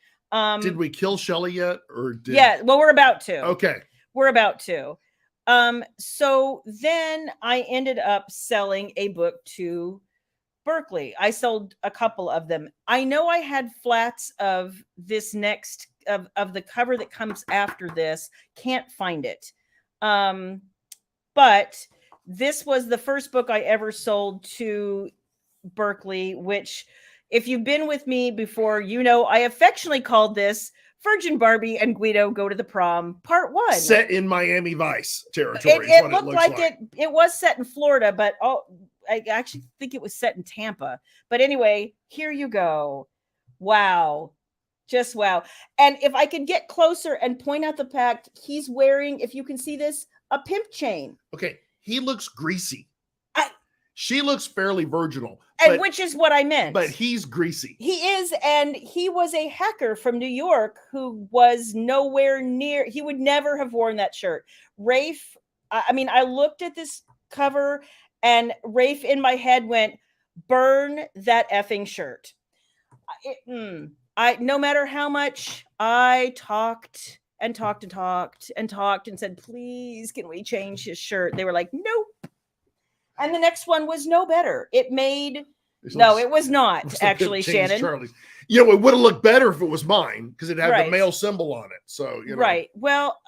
A: Did we kill Shelley yet?
B: Yeah, well, we're about to.
A: Okay.
B: We're about to. So then I ended up selling a book to Berkeley. I sold a couple of them. I know I had flats of this next of the cover that comes after this. Can't find it. But this was the first book I ever sold to Berkeley, which, if you've been with me before, I affectionately called this Virgin Barbie and Guido Go to the Prom, Part 1.
A: Set in Miami Vice territory.
B: It looked like it was set in Florida, but I actually think it was set in Tampa. But anyway, here you go. Wow. Just wow. And if I could get closer and point out the fact, he's wearing, if you can see this, a pimp chain.
A: Okay. He looks greasy. She looks fairly virginal.
B: Which is what I meant.
A: But he's greasy.
B: He is, and he was a hacker from New York who was nowhere near, he would never have worn that shirt. Rafe, I looked at this cover, and Rafe in my head went, burn that effing shirt. No matter how much I talked and said, please, can we change his shirt? They were like, nope. And the next one was no better. It was not actually, Shannon.
A: Charlie. It would have looked better if it was mine because it had the male symbol on it. So,
B: Right. Well,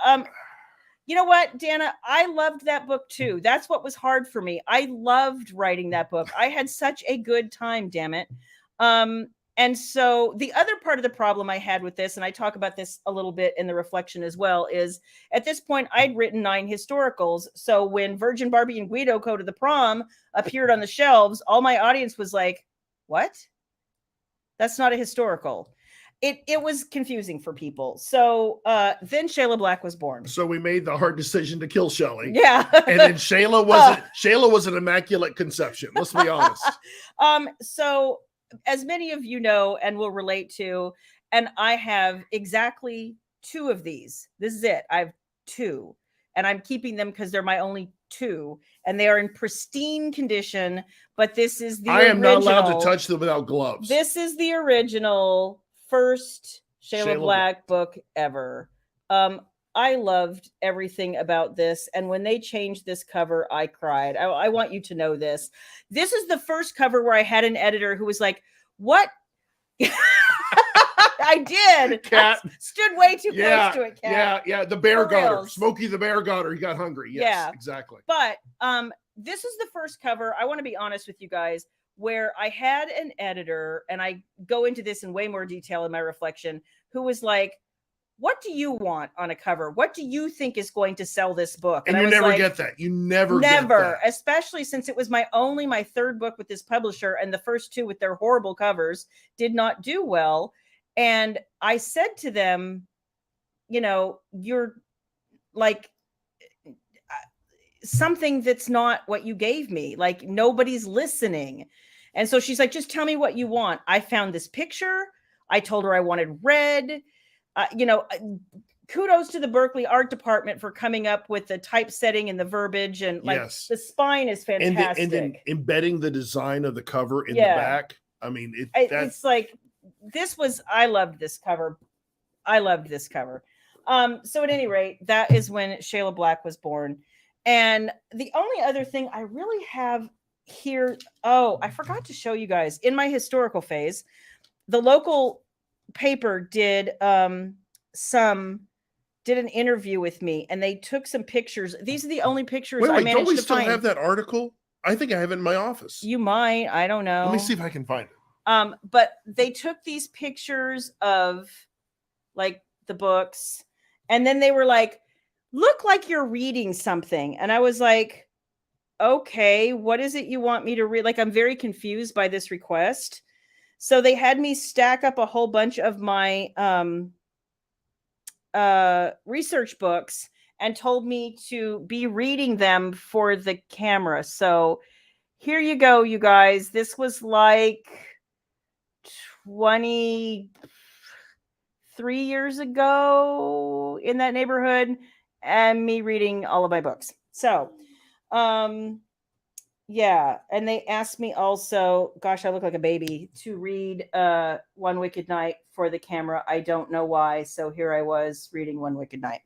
B: you know what, Dana? I loved that book too. That's what was hard for me. I loved writing that book. I had such a good time, damn it. And so the other part of the problem I had with this, and I talk about this a little bit in the reflection as well, is at this point I'd written 9 historicals. So when Virgin Barbie and Guido Go to the Prom appeared on the shelves, all my audience was like, what? That's not a historical. It was confusing for people. So then Shayla Black was born.
A: So we made the hard decision to kill Shelley.
B: Yeah.
A: And then Shayla was an immaculate conception. Let's be honest.
B: So as many of you know and will relate to, and I have exactly 2 of these. This is it. I have 2, and I'm keeping them because they're my only 2, and they are in pristine condition. But this is the original. I am not allowed to
A: touch them without gloves.
B: This is the original first Shayla Black book ever. I loved everything about this. And when they changed this cover, I cried. I want you to know this. This is the first cover where I had an editor who was like, what? I did.
A: Cat.
B: I stood way too close to it, Cat.
A: Yeah. The bear got her. Smokey the bear got her. He got hungry. Yes, exactly.
B: But this is the first cover. I want to be honest with you guys, where I had an editor, and I go into this in way more detail in my reflection, who was like, what do you want on a cover? What do you think is going to sell this book?
A: And you never get that. You never get that.
B: Especially since it was my 3rd book with this publisher, and the first 2 with their horrible covers did not do well. And I said to them, you're like something that's not what you gave me. Like, nobody's listening. And so she's like, just tell me what you want. I found this picture. I told her I wanted red. Kudos to the Berkeley art department for coming up with the typesetting and the verbiage, and the spine is fantastic.
A: And then embedding the design of the cover in the back. I mean,
B: it's like, I loved this cover. So at any rate, that is when Shayla Black was born. And the only other thing I really have here, I forgot to show you guys in my historical phase, the local paper did an interview with me, and they took some pictures. These are the only pictures I managed to find.
A: Don't we still have that article? I think I have it in my office.
B: You might. I don't know.
A: Let me see if I can find it.
B: But they took these pictures of like the books, and then they were like, look like you're reading something. And I was like, okay, what is it you want me to read? Like, I'm very confused by this request. So they had me stack up a whole bunch of my research books and told me to be reading them for the camera. So here you go, you guys. This was like 23 years ago, in that neighborhood, and me reading all of my books. So, yeah. And they asked me also, gosh, I look like a baby, to read One Wicked Night for the camera. I don't know why. So here I was reading One Wicked Night.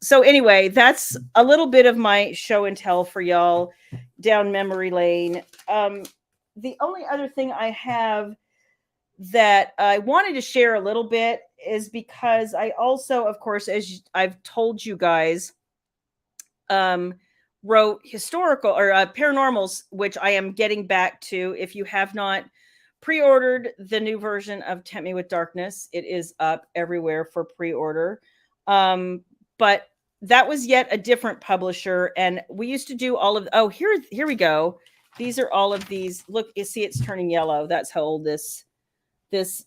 B: So anyway, that's a little bit of my show and tell for y'all down memory lane. The only other thing I have that I wanted to share a little bit is because I also, of course, as I've told you guys, wrote historical or paranormals, which I am getting back to. If you have not pre-ordered the new version of Tempt Me with Darkness. It is up everywhere for pre-order. But that was yet a different publisher. And we used to do all of, here we go. These are all of these. Look, you see it's turning yellow. That's how old this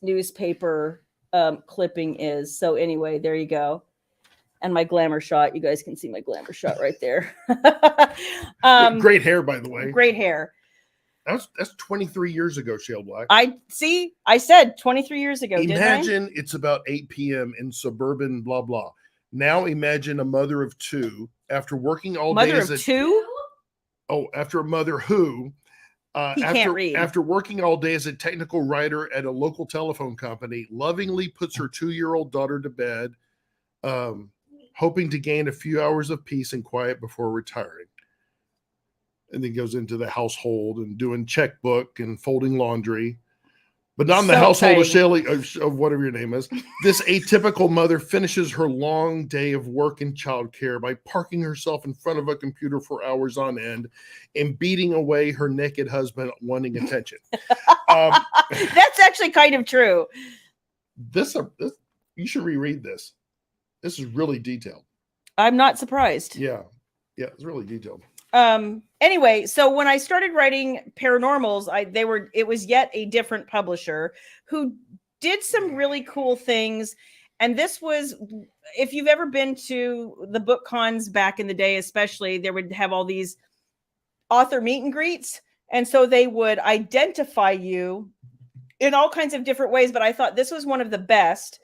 B: newspaper clipping is. So anyway, there you go. And my glamour shot. You guys can see my glamour shot right there.
A: Great hair, by the way.
B: Great hair.
A: That's 23 years ago, Shayla Black.
B: I said 23 years ago.
A: Imagine it's about 8 p.m. in suburban blah blah. Now imagine a mother of two after working all day.
B: Mother of two?
A: Oh, after a mother who
B: can't read.
A: After working all day as a technical writer at a local telephone company, lovingly puts her 2-year-old daughter to bed, hoping to gain a few hours of peace and quiet before retiring. And then goes into the household and doing checkbook and folding laundry. But not in the household of Shayla, of whatever your name is. This atypical mother finishes her long day of work and childcare by parking herself in front of a computer for hours on end and beating away her naked husband wanting attention.
B: That's actually kind of true.
A: This you should reread this. This is really detailed.
B: I'm not surprised.
A: Yeah, it's really detailed.
B: Anyway, so when I started writing paranormals, it was yet a different publisher who did some really cool things. And this was, if you've ever been to the book cons back in the day, especially, they would have all these author meet and greets. And so they would identify you in all kinds of different ways. But I thought this was one of the best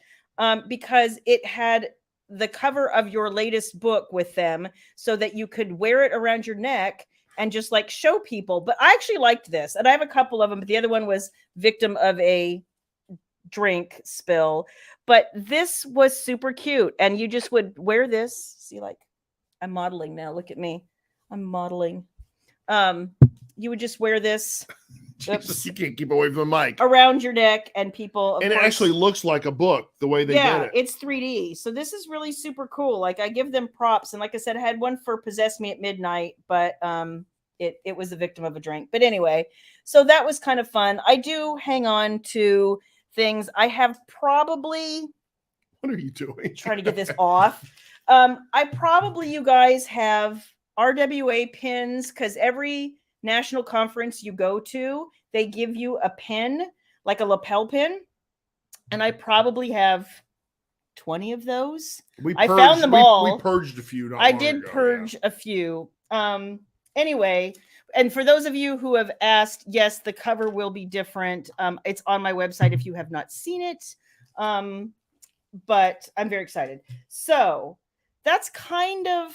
B: because it had the cover of your latest book with them so that you could wear it around your neck and just like show people. But I actually liked this, and I have a couple of them, but the other one was victim of a drink spill. But this was super cute, and you just would wear this. See, like I'm modeling now. Look at me. I'm modeling. You would just wear this.
A: Jesus, you can't keep away from the mic.
B: Around your neck, and people.
A: And it actually looks like a book the way they did it.
B: It's 3D. So this is really super cool. Like I give them props. And like I said, I had one for Possess Me at Midnight, but it was a victim of a drink. But anyway, so that was kind of fun. I do hang on to things. I have probably.
A: What are you doing?
B: Trying to get this off. You guys have RWA pins because every national conference you go to, they give you a pin, like a lapel pin. And I probably have 20 of those. I found them all.
A: We purged a few.
B: I did purge a few. Anyway, and for those of you who have asked, yes, the cover will be different. It's on my website if you have not seen it. But I'm very excited. So that's kind of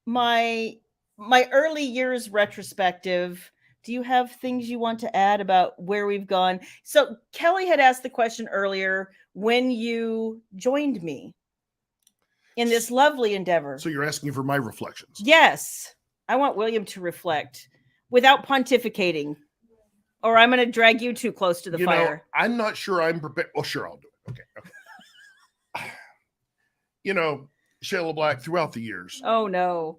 B: my early years retrospective. Do you have things you want to add about where we've gone? So Kelly had asked the question earlier when you joined me in this lovely endeavor.
A: So you're asking for my reflections.
B: Yes. I want William to reflect without pontificating, or I'm going to drag you too close to the fire.
A: I'm not sure I'm prepared. Well, sure, I'll do it. Okay. Shayla Black, throughout the years.
B: Oh, no.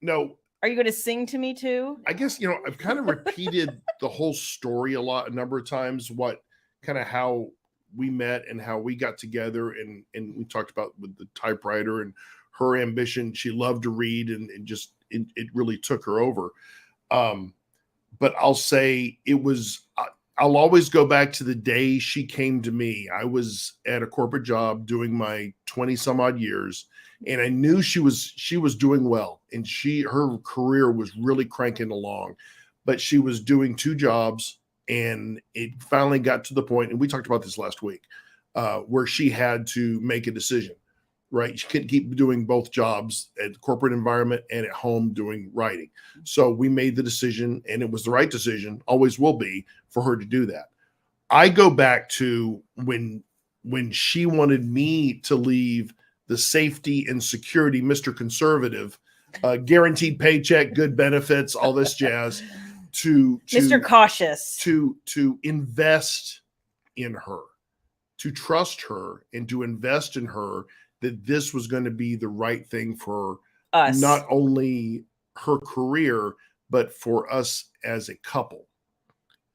A: No.
B: Are you going to sing to me too?
A: I guess, I've kind of repeated the whole story a number of times, how we met and how we got together. And we talked about with the typewriter and her ambition. She loved to read and it really took her over. But I'll say I'll always go back to the day she came to me. I was at a corporate job doing my 20 some odd years, and I knew she was doing well, and her career was really cranking along, but she was doing 2 jobs, and it finally got to the point, and we talked about this last week, where she had to make a decision, right? She couldn't keep doing both jobs at the corporate environment and at home doing writing. So we made the decision, and it was the right decision, always will be, for her to do that. I go back to when she wanted me to leave the safety and security, Mr. Conservative, guaranteed paycheck, good benefits, all this jazz, to
B: Mr. Cautious,
A: to invest in her, to trust her, and to invest in her, that this was going to be the right thing for us, not only her career, but for us as a couple.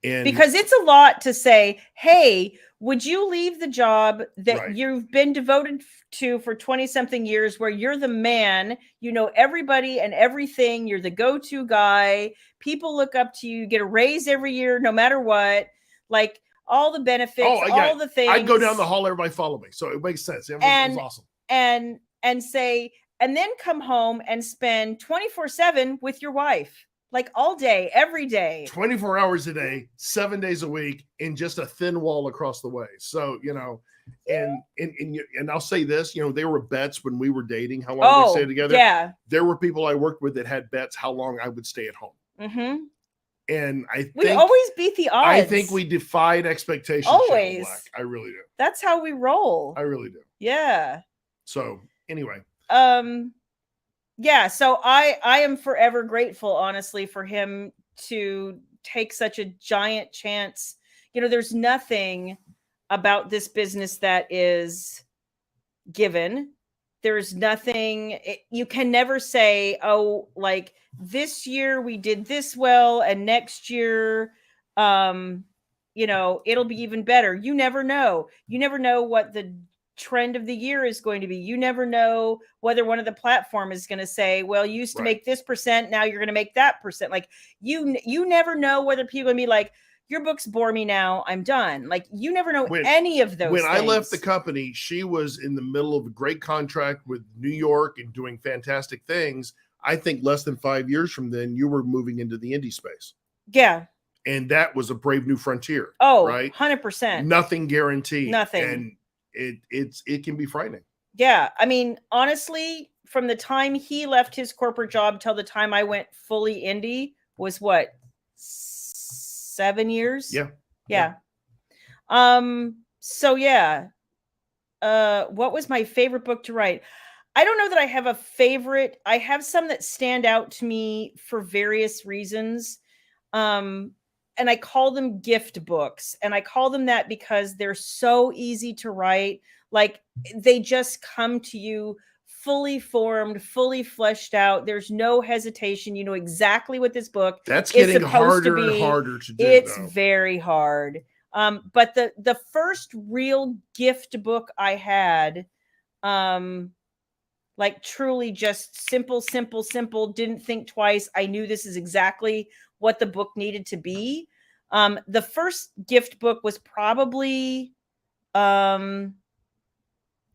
A: And
B: because it's a lot to say, hey, would you leave the job that you've been devoted to for 20 something years, where you're the man, you know, everybody and everything, you're the go-to guy, people look up to you, you get a raise every year, no matter what, like all the benefits, all the things.
A: I'd go down the hall, everybody follow me. So it makes sense. It was awesome.
B: And say, and then come home and spend 24/7 with your wife. Like all day, every day.
A: 24 hours a day, 7 days a week, in just a thin wall across the way. So, you know, and I'll say this, you know, there were bets when we were dating, how long we stay together.
B: Yeah.
A: There were people I worked with that had bets how long I would stay at home.
B: Mm-hmm.
A: And
B: we always beat the odds.
A: I think we defied expectations.
B: Always.
A: I really do.
B: That's how we roll.
A: I really do.
B: Yeah.
A: So anyway.
B: Yeah, so I am forever grateful, honestly, for him to take such a giant chance. You know, there's nothing about this business that is given. There's nothing, you can never say, oh, like this year we did this well, and next year, you know, it'll be even better. You never know. You never know what the trend of the year is going to be. You never know whether one of the platform is going to say, well, you used to make this percent, now you're going to make that percent. Like you never know whether people are going to be like, your books bore me now, I'm done. Like you never know any of those
A: when
B: things.
A: I left the company, she was in the middle of a great contract with New York and doing fantastic things. I think less than 5 years from then, you were moving into the indie space.
B: Yeah.
A: And that was a brave new frontier.
B: Oh,
A: right.
B: 100%.
A: Nothing guaranteed.
B: Nothing.
A: And it can be frightening.
B: Yeah. I mean, honestly, from the time he left his corporate job till the time I went fully indie was what, 7 years? Yeah. So yeah. What was my favorite book to write? I don't know that I have a favorite. I have some that stand out to me for various reasons. And I call them gift books. And I call them that because they're so easy to write. Like they just come to you fully formed, fully fleshed out. There's no hesitation. You know exactly what this book
A: That's getting harder and harder to do.
B: It's very hard. But the first real gift book I had, like truly just simple, didn't think twice. I knew this is exactly what the book needed to be. The first gift book was probably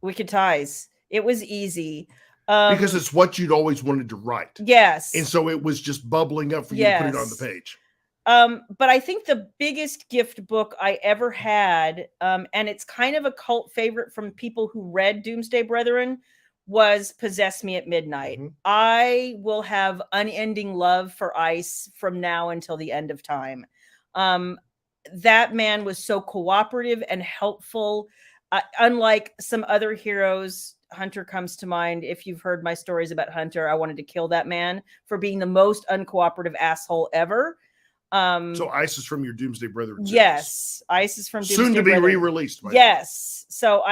B: Wicked Ties. It was easy.
A: Because it's what you'd always wanted to write.
B: Yes.
A: And so it was just bubbling up for you to put it on the page.
B: But I think the biggest gift book I ever had, and it's kind of a cult favorite from people who read Doomsday Brethren, was Possess Me at Midnight. Mm-hmm. I will have unending love for Ice from now until the end of time. That man was so cooperative and helpful. Unlike some other heroes, Hunter comes to mind. If you've heard my stories about Hunter, I wanted to kill that man for being the most uncooperative asshole ever.
A: So Ice is from your Doomsday Brethren series.
B: Yes, Ice is from Doomsday
A: soon to be
B: Brethren.
A: re-released.
B: Yes, so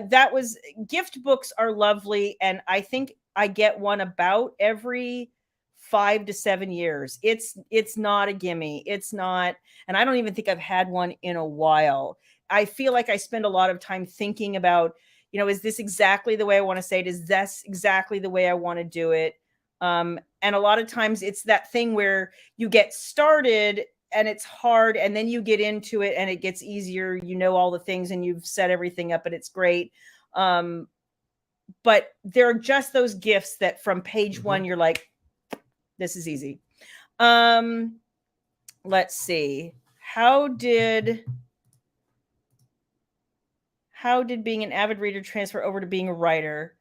B: that was, gift books are lovely, and I think I get one about every 5 to 7 years. It's not a gimme. It's not, and I don't even think I've had one in a while. I feel like I spend a lot of time thinking about, you know, is this exactly the way I want to say it? Is this exactly the way I want to do it? And a lot of times it's that thing where you get started and it's hard, and then you get into it and it gets easier. You know all the things and you've set everything up and it's great. But there are just those gifts that from page one, you're like, this is easy. Let's see. How did being an avid reader transfer over to being a writer?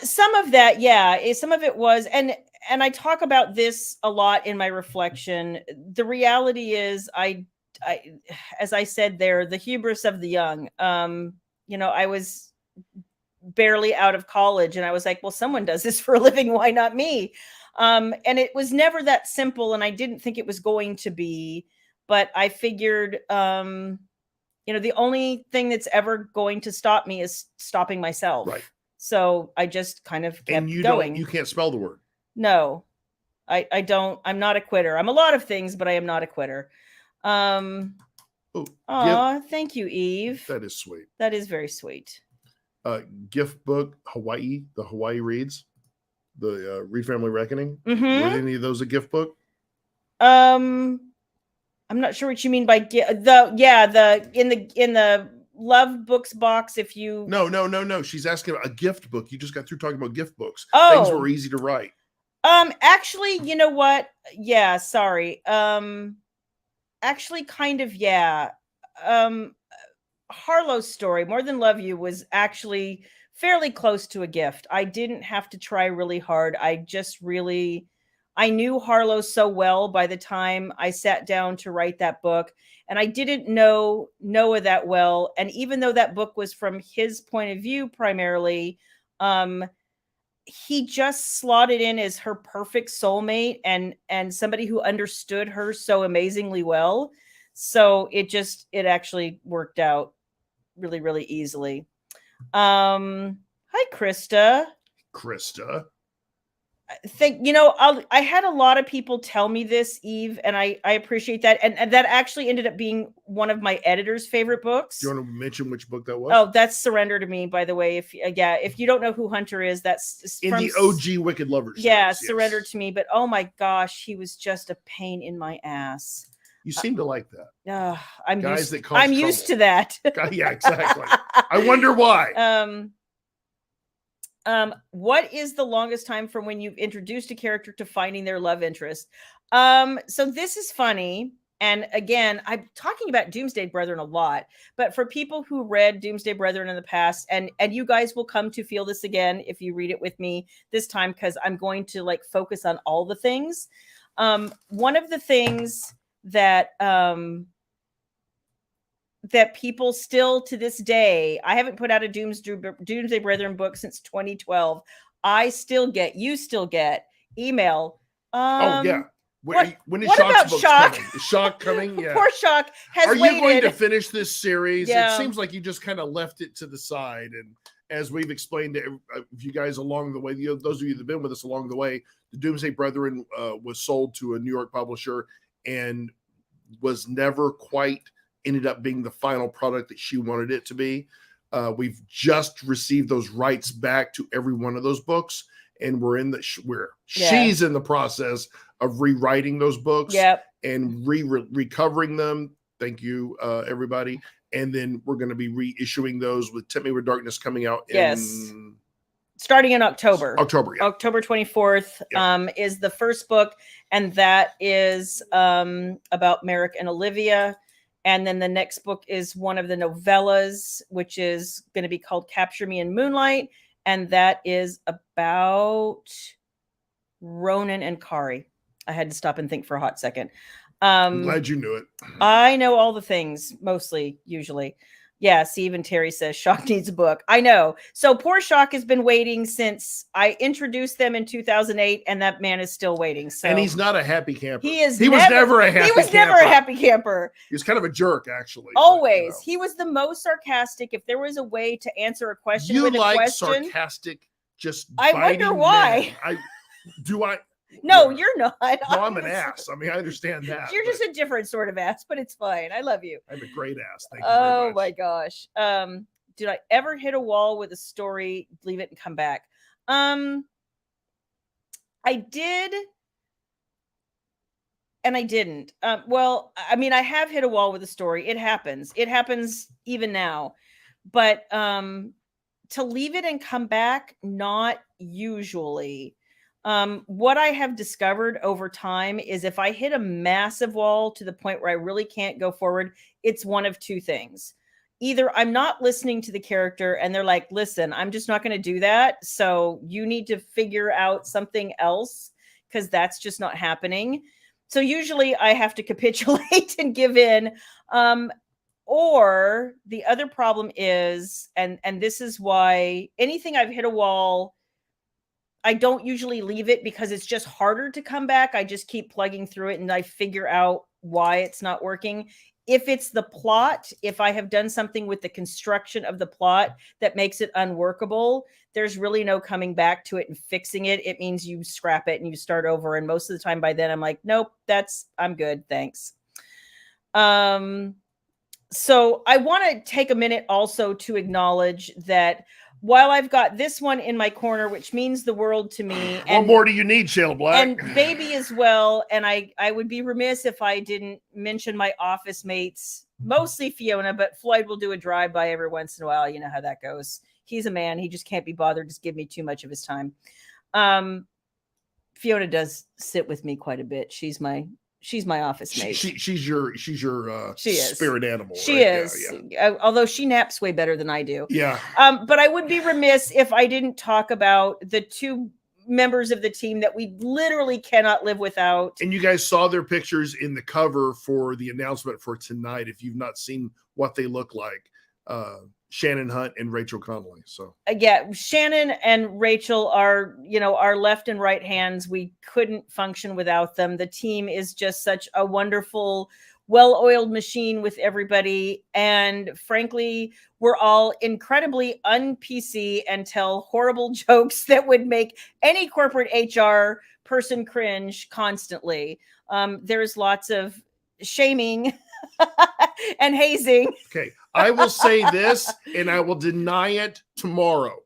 B: Some of that, yeah, some of it was, and I talk about this a lot in my reflection. The reality is I, as I said there, the hubris of the young. You know, I was barely out of college and I was like, well, someone does this for a living. Why not me? And it was never that simple. And I didn't think it was going to be, but I figured, you know, the only thing that's ever going to stop me is stopping myself.
A: Right.
B: So I just kind of kept
A: and
B: going.
A: You can't spell the word.
B: No, I don't. I'm not a quitter. I'm a lot of things, but I am not a quitter. Thank you, Eve.
A: That is sweet.
B: That is very sweet.
A: Gift book Hawaii, the Hawaii Reads, the Reed Family Reckoning.
B: Mm-hmm.
A: Were any of those a gift book?
B: I'm not sure what you mean by in the love books box. If you
A: no, she's asking about a gift book. You just got through talking about gift books. Things that were easy to write.
B: Actually, you know what? Yeah, sorry. Actually, kind of, yeah. Harlow's story, More Than Love You, was actually fairly close to a gift. I didn't have to try really hard. I knew Harlow so well by the time I sat down to write that book, and I didn't know Noah that well. And even though that book was from his point of view primarily, he just slotted in as her perfect soulmate and somebody who understood her so amazingly well. So it actually worked out really, really easily. Hi, Krista. I had a lot of people tell me this, Eve, and I appreciate that. And that actually ended up being one of my editor's favorite books.
A: Do you want to mention which book that was?
B: Oh, that's Surrender to Me, by the way. If you don't know who Hunter is, that's
A: in the OG Wicked Lovers series.
B: Yeah, Surrender to Me. But oh my gosh, he was just a pain in my ass.
A: You seem to like that.
B: I'm used to that.
A: Yeah, exactly. I wonder why.
B: What is the longest time from when you've introduced a character to finding their love interest? So this is funny. And again, I'm talking about Doomsday Brethren a lot, but for people who read Doomsday Brethren in the past, and you guys will come to feel this again if you read it with me this time, because I'm going to focus on all the things. One of the things that that people still to this day, I haven't put out a Doomsday Brethren book since 2012. You still get email.
A: Yeah. When is
B: what
A: Shock's
B: about
A: books
B: Shock?
A: coming? Is Shock coming? Yeah.
B: Poor Shock has
A: Are
B: waited.
A: you going to finish this series?
B: Yeah.
A: It seems like you just kind of left it to the side. And as we've explained to you guys along the way, those of you that have been with us along the way, the Doomsday Brethren was sold to a New York publisher and was never quite ended up being the final product that she wanted it to be. We've just received those rights back to every one of those books, and she's in the process of rewriting those books and recovering them. Thank you, everybody. And then we're going to be reissuing those with Tempt Me with Darkness coming out
B: starting in October.
A: October
B: 24th is the first book, and that is about Merrick and Olivia. And then the next book is one of the novellas, which is going to be called Capture Me in Moonlight, and that is about Ronan and Kari. I had to stop and think for a hot second.
A: I'm glad you knew it.
B: I know all the things, usually. Yeah, see, even Terry says Shock needs a book. I know. So poor Shock has been waiting since I introduced them in 2008, and that man is still waiting. So,
A: and he's not a happy camper.
B: He was never a happy camper.
A: He was kind of a jerk, actually.
B: Always. But, He was the most sarcastic. If there was a way to answer a question with a question.
A: Sarcastic, just
B: I wonder why. No, you're not.
A: No, I'm an ass. I mean, I understand that.
B: You're just a different sort of ass, but it's fine. I love you.
A: I'm a great ass. Thank you very much.
B: My gosh. Did I ever hit a wall with a story, leave it and come back? I did. And I didn't. Well, I mean, I have hit a wall with a story. It happens. It happens even now. But to leave it and come back, not usually. What I have discovered over time is if I hit a massive wall to the point where I really can't go forward, it's one of two things. Either I'm not listening to the character and they're like, listen, I'm just not going to do that. So you need to figure out something else because that's just not happening. So usually I have to capitulate and give in. Or the other problem is, and this is why anything I've hit a wall, I don't usually leave it because it's just harder to come back. I just keep plugging through it and I figure out why it's not working. If it's the plot, if I have done something with the construction of the plot that makes it unworkable, there's really no coming back to it and fixing it. It means you scrap it and you start over. And most of the time by then I'm like, nope, I'm good. Thanks. So I want to take a minute also to acknowledge that while I've got this one in my corner, which means the world to me,
A: and what more do you need, Shayla Black?
B: And baby as well. And I would be remiss if I didn't mention my office mates, mostly Fiona, but Floyd will do a drive-by every once in a while. You know how that goes. He's a man. He just can't be bothered to give me too much of his time. Fiona does sit with me quite a bit. She's my office mate.
A: She's your spirit animal.
B: She right? is. Yeah. Although she naps way better than I do.
A: Yeah.
B: But I would be remiss if I didn't talk about the two members of the team that we literally cannot live without.
A: And you guys saw their pictures in the cover for the announcement for tonight. If you've not seen what they look like, Shannon Hunt and Rachel Connolly. So
B: yeah, Shannon and Rachel are, our left and right hands. We couldn't function without them. The team is just such a wonderful, well-oiled machine with everybody. And frankly, we're all incredibly un-PC and tell horrible jokes that would make any corporate HR person cringe constantly. There's lots of shaming and hazing.
A: Okay. I will say this and I will deny it tomorrow.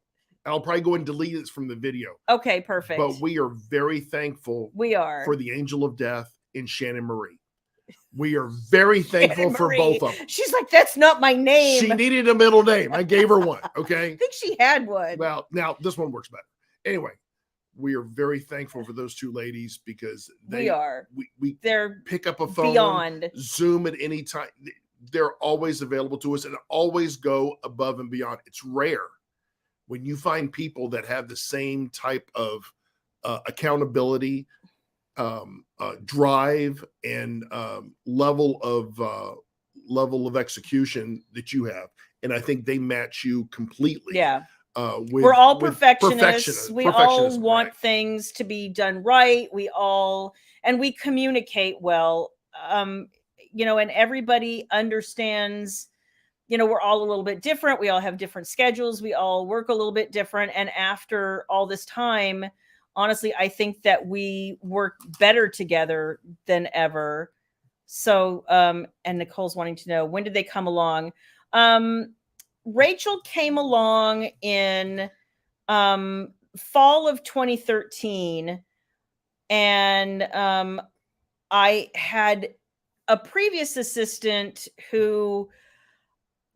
A: I'll probably go and delete it from the video.
B: Okay, perfect.
A: But we are very thankful for the angel of death in Shannon Marie. We are very thankful for both of them.
B: She's like, that's not my name.
A: She needed a middle name. I gave her one. Okay.
B: I think she had one.
A: Well, now this one works better. Anyway, we are very thankful for those two ladies because they're pick up a phone,
B: beyond
A: Zoom at any time. They're always available to us and always go above and beyond. It's rare when you find people that have the same type of accountability, drive, and level of execution that you have. And I think they match you completely.
B: Yeah. We're all perfectionists. We all want things to be done right. We communicate well. And everybody understands, we're all a little bit different. We all have different schedules. We all work a little bit different. And after all this time, honestly, I think that we work better together than ever. So, and Nicole's wanting to know, when did they come along? Rachel came along in fall of 2013. And I had a previous assistant who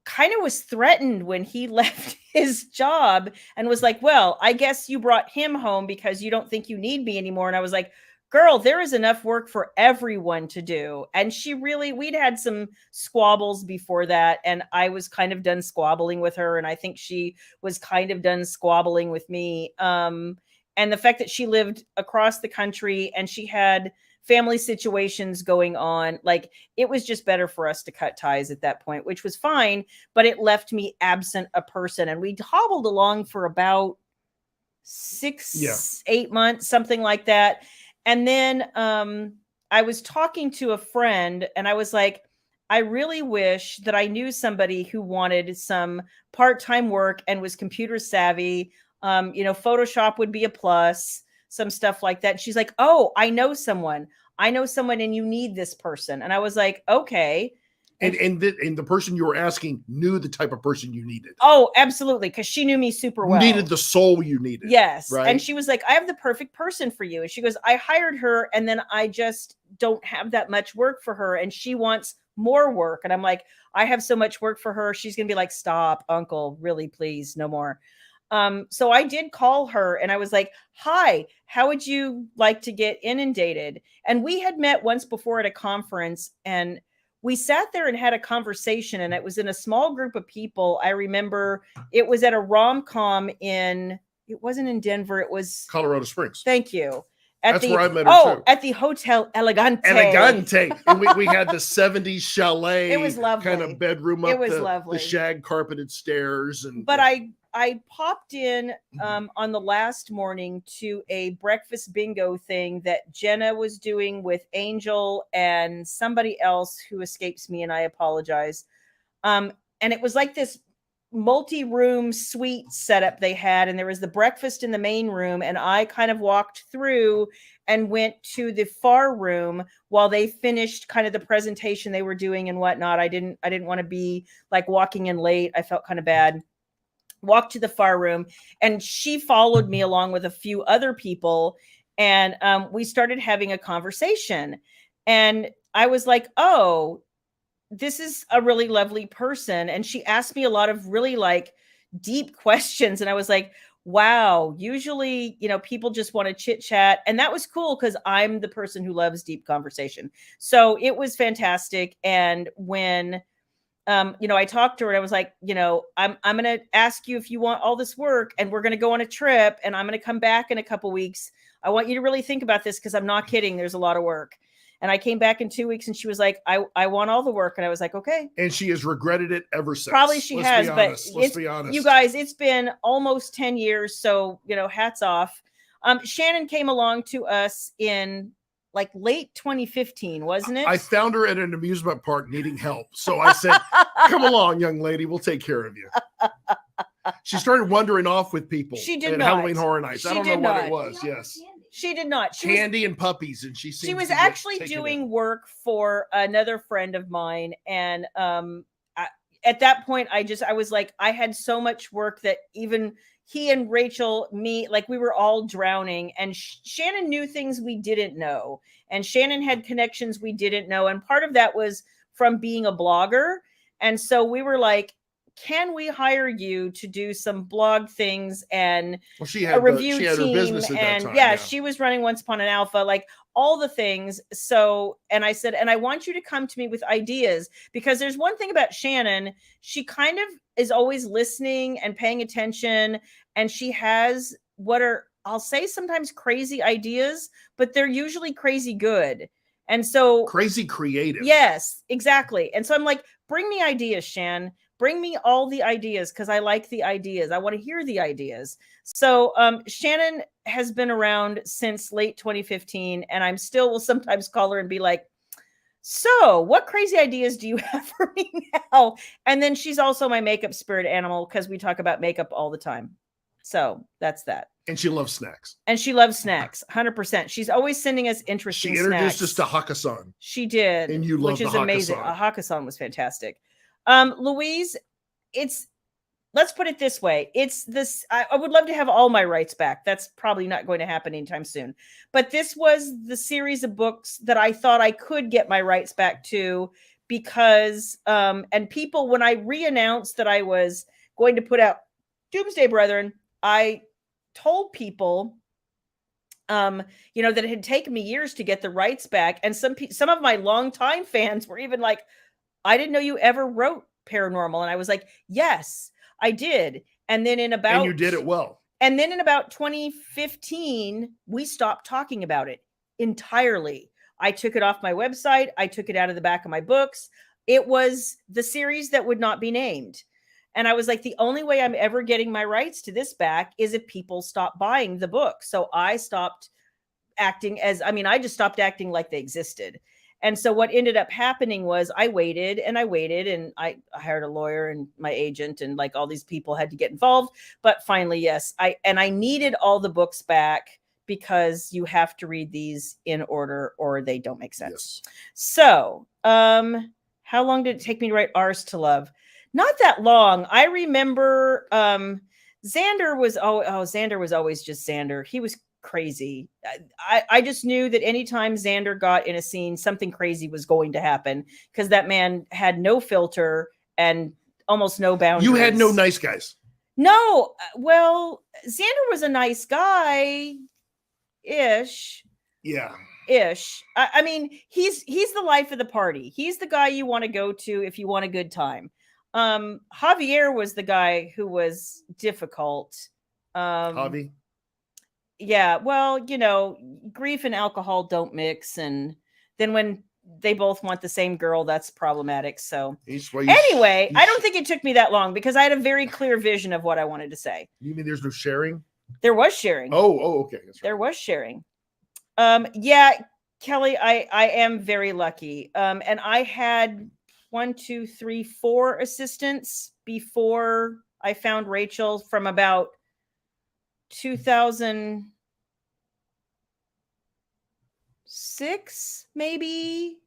B: kind of was threatened when he left his job and was like, well, I guess you brought him home because you don't think you need me anymore. And I was like, girl, there is enough work for everyone to do. And we'd had some squabbles before that. And I was kind of done squabbling with her. And I think she was kind of done squabbling with me. And the fact that she lived across the country and she had family situations going on, like, it was just better for us to cut ties at that point, which was fine, but it left me absent a person. And we hobbled along for about 8 months, something like that. And then I was talking to a friend and I was like, I really wish that I knew somebody who wanted some part-time work and was computer savvy. Photoshop would be a plus, some stuff like that. She's like, oh, I know someone and you need this person. And I was like, okay.
A: And the person you were asking knew the type of person you needed.
B: Oh, absolutely. Because she knew me super well.
A: You needed the soul you needed.
B: Yes.
A: Right?
B: And she was like, I have the perfect person for you. And she goes, I hired her and then I just don't have that much work for her. And she wants more work. And I'm like, I have so much work for her. She's going to be like, stop, uncle, really, please, no more. So I did call her and I was like, hi, how would you like to get inundated? And we had met once before at a conference and we sat there and had a conversation and it was in a small group of people. I remember it was at a rom-com it wasn't in Denver. It was
A: Colorado Springs.
B: Thank you.
A: That's where I met her too.
B: At the Hotel Elegante.
A: And we had the 70s chalet.
B: It was lovely.
A: Kind of bedroom up.
B: It was lovely.
A: The shag carpeted stairs.
B: But I popped in on the last morning to a breakfast bingo thing that Jenna was doing with Angel and somebody else who escapes me, and I apologize. And it was like this multi-room suite setup they had, and there was the breakfast in the main room, and I kind of walked through and went to the far room while they finished kind of the presentation they were doing and whatnot. I didn't want to be like walking in late. I felt kind of bad. Walked to the far room, and she followed me along with a few other people, and we started having a conversation, and I was like, oh, this is a really lovely person. And she asked me a lot of really like deep questions. And I was like, wow, usually, people just want to chit chat. And that was cool because I'm the person who loves deep conversation. So it was fantastic. And when, I talked to her and I was like, I'm going to ask you if you want all this work, and we're going to go on a trip, and I'm going to come back in a couple weeks. I want you to really think about this because I'm not kidding. There's a lot of work. And I came back in 2 weeks, and she was like, I want all the work. And I was like, okay.
A: And she has regretted it ever since.
B: Probably she has, but
A: let's be honest.
B: You guys, it's been almost 10 years. So, hats off. Shannon came along to us in like late 2015, wasn't it?
A: I found her at an amusement park needing help. So I said, come along, young lady. We'll take care of you. She started wandering off with people.
B: She did
A: at
B: not.
A: Halloween Horror Nights. I don't know what it was. Yes.
B: She did not.
A: Candy and puppies, and she
B: was actually doing work for another friend of mine, and at that point, I was like, I had so much work that even he and Rachel, me, like we were all drowning. And Shannon knew things we didn't know, and Shannon had connections we didn't know, and part of that was from being a blogger. And so we were like, can we hire you to do some blog things and
A: she had
B: a review
A: she had
B: team?
A: Her business at
B: and
A: that time,
B: yeah, she was running Once Upon an Alpha, like all the things. So, and I said, and I want you to come to me with ideas, because there's one thing about Shannon. She kind of is always listening and paying attention. And she has I'll say sometimes crazy ideas, but they're usually crazy good. And so
A: crazy creative.
B: Yes, exactly. And so I'm like, bring me ideas, Shan. Bring me all the ideas, because I like the ideas. I want to hear the ideas. So Shannon has been around since late 2015, and I'm still will sometimes call her and be like, so what crazy ideas do you have for me now? And then she's also my makeup spirit animal, because we talk about makeup all the time. So that's that.
A: And she loves snacks.
B: And she loves snacks, 100%. She's always sending us interesting snacks. She introduced
A: us to Hakkasan.
B: She did.
A: And you love
B: which is
A: the
B: amazing. Hakkasan was fantastic. Louise, let's put it this way. It's this, I would love to have all my rights back. That's probably not going to happen anytime soon. But this was the series of books that I thought I could get my rights back to, because, and people, when I re-announced that I was going to put out Doomsday Brethren, I told people, that it had taken me years to get the rights back. And some of my longtime fans were even like, I didn't know you ever wrote paranormal. And I was like, yes, I did. And then and you
A: did it well.
B: And then in about 2015, we stopped talking about it entirely. I took it off my website. I took it out of the back of my books. It was the series that would not be named. And I was like, the only way I'm ever getting my rights to this back is if people stop buying the book. So I stopped acting I just stopped acting like they existed. And so what ended up happening was I waited and I hired a lawyer and my agent, and like all these people had to get involved. But finally, yes, I needed all the books back, because you have to read these in order or they don't make sense. Yes. So how long did it take me to write Ours to Love? Not that long. I remember Xander was always just Xander. He was crazy. I just knew that anytime Xander got in a scene, something crazy was going to happen, because that man had no filter and almost no boundaries.
A: You had no nice guys.
B: No. Well, Xander was a nice guy ish.
A: Yeah.
B: Ish. I mean, he's the life of the party. He's the guy you want to go to if you want a good time. Javier was the guy who was difficult.
A: Javi.
B: Yeah, well, grief and alcohol don't mix, and then when they both want the same girl, that's problematic. So anyway, I don't think it took me that long, because I had a very clear vision of what I wanted to say.
A: You mean there's no sharing?
B: There was sharing.
A: Oh, okay. That's right.
B: There was sharing. Yeah, Kelly, I am very lucky. And I had 4 assistants before I found Rachel from about 2006, maybe.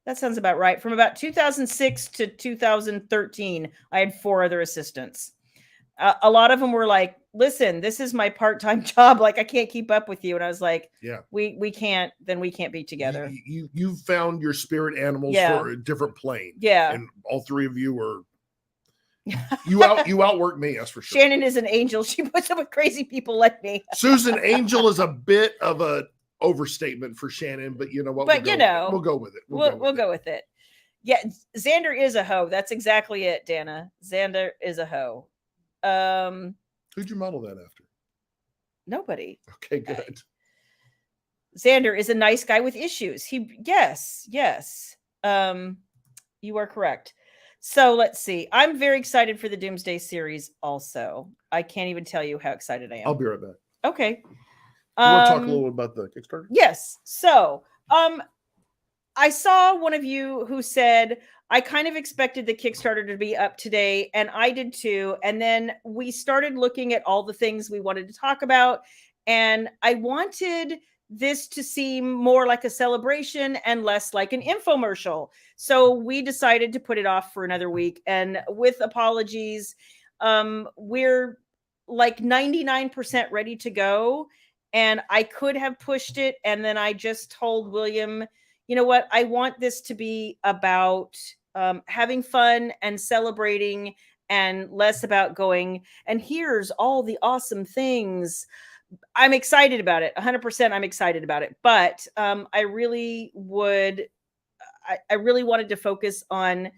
B: That sounds about right. From about 2006 to 2013, I had 4 other assistants. A lot of them were like, listen, this is my part-time job. Like, I can't keep up with you. And I was like, yeah, we can't be together.
A: You found your spirit animals for a different plane.
B: Yeah.
A: And all 3 of you were, you outwork me, that's for sure.
B: Shannon is an angel. She puts up with crazy people like me.
A: Susan, angel is a bit of a overstatement for Shannon, but you know what?
B: But
A: we'll go with it.
B: We'll go with it. Yeah, Xander is a hoe. That's exactly it, Dana. Xander is a hoe.
A: Who'd you model that after?
B: Nobody.
A: Okay, good.
B: Xander is a nice guy with issues. Yes. You are correct. So let's see. I'm very excited for the Doomsday series also. I can't even tell you how excited I am.
A: I'll be right back.
B: Okay.
A: You want to talk a little about the Kickstarter?
B: Yes. So, I saw one of you who said, I kind of expected the Kickstarter to be up today, and I did too. And then we started looking at all the things we wanted to talk about, and I wanted this to seem more like a celebration and less like an infomercial. So we decided to put it off for another week, and with apologies, we're like 99% ready to go. And I could have pushed it. And then I just told William, you know what? I want this to be about having fun and celebrating, and less about going, and here's all the awesome things. I'm excited about it. 100% I'm excited about it. But I really wanted to focus on,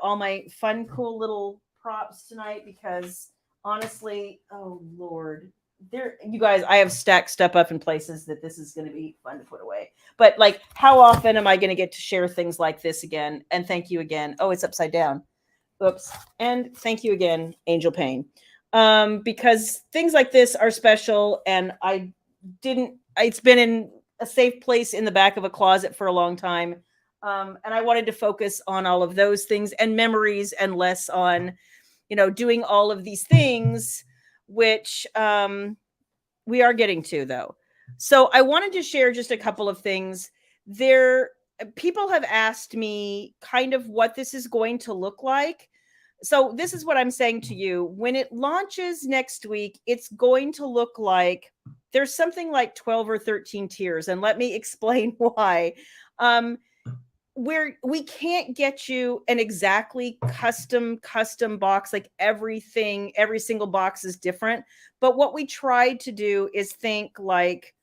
B: all my fun, cool little props tonight, because honestly, oh Lord, you guys, I have stacked stuff up in places that this is going to be fun to put away. But like, how often am I going to get to share things like this again? And thank you again. Oh, it's upside down. Oops. And thank you again, Angel Payne. Because things like this are special, and it's been in a safe place in the back of a closet for a long time. And I wanted to focus on all of those things and memories, and less on, doing all of these things, which we are getting to, though. So I wanted to share just a couple of things. People have asked me kind of what this is going to look like. So this is what I'm saying to you. When it launches next week, it's going to look like there's something like 12 or 13 tiers. And let me explain why. We can't get you an exactly custom box, like every single box is different. But what we tried to do is think like,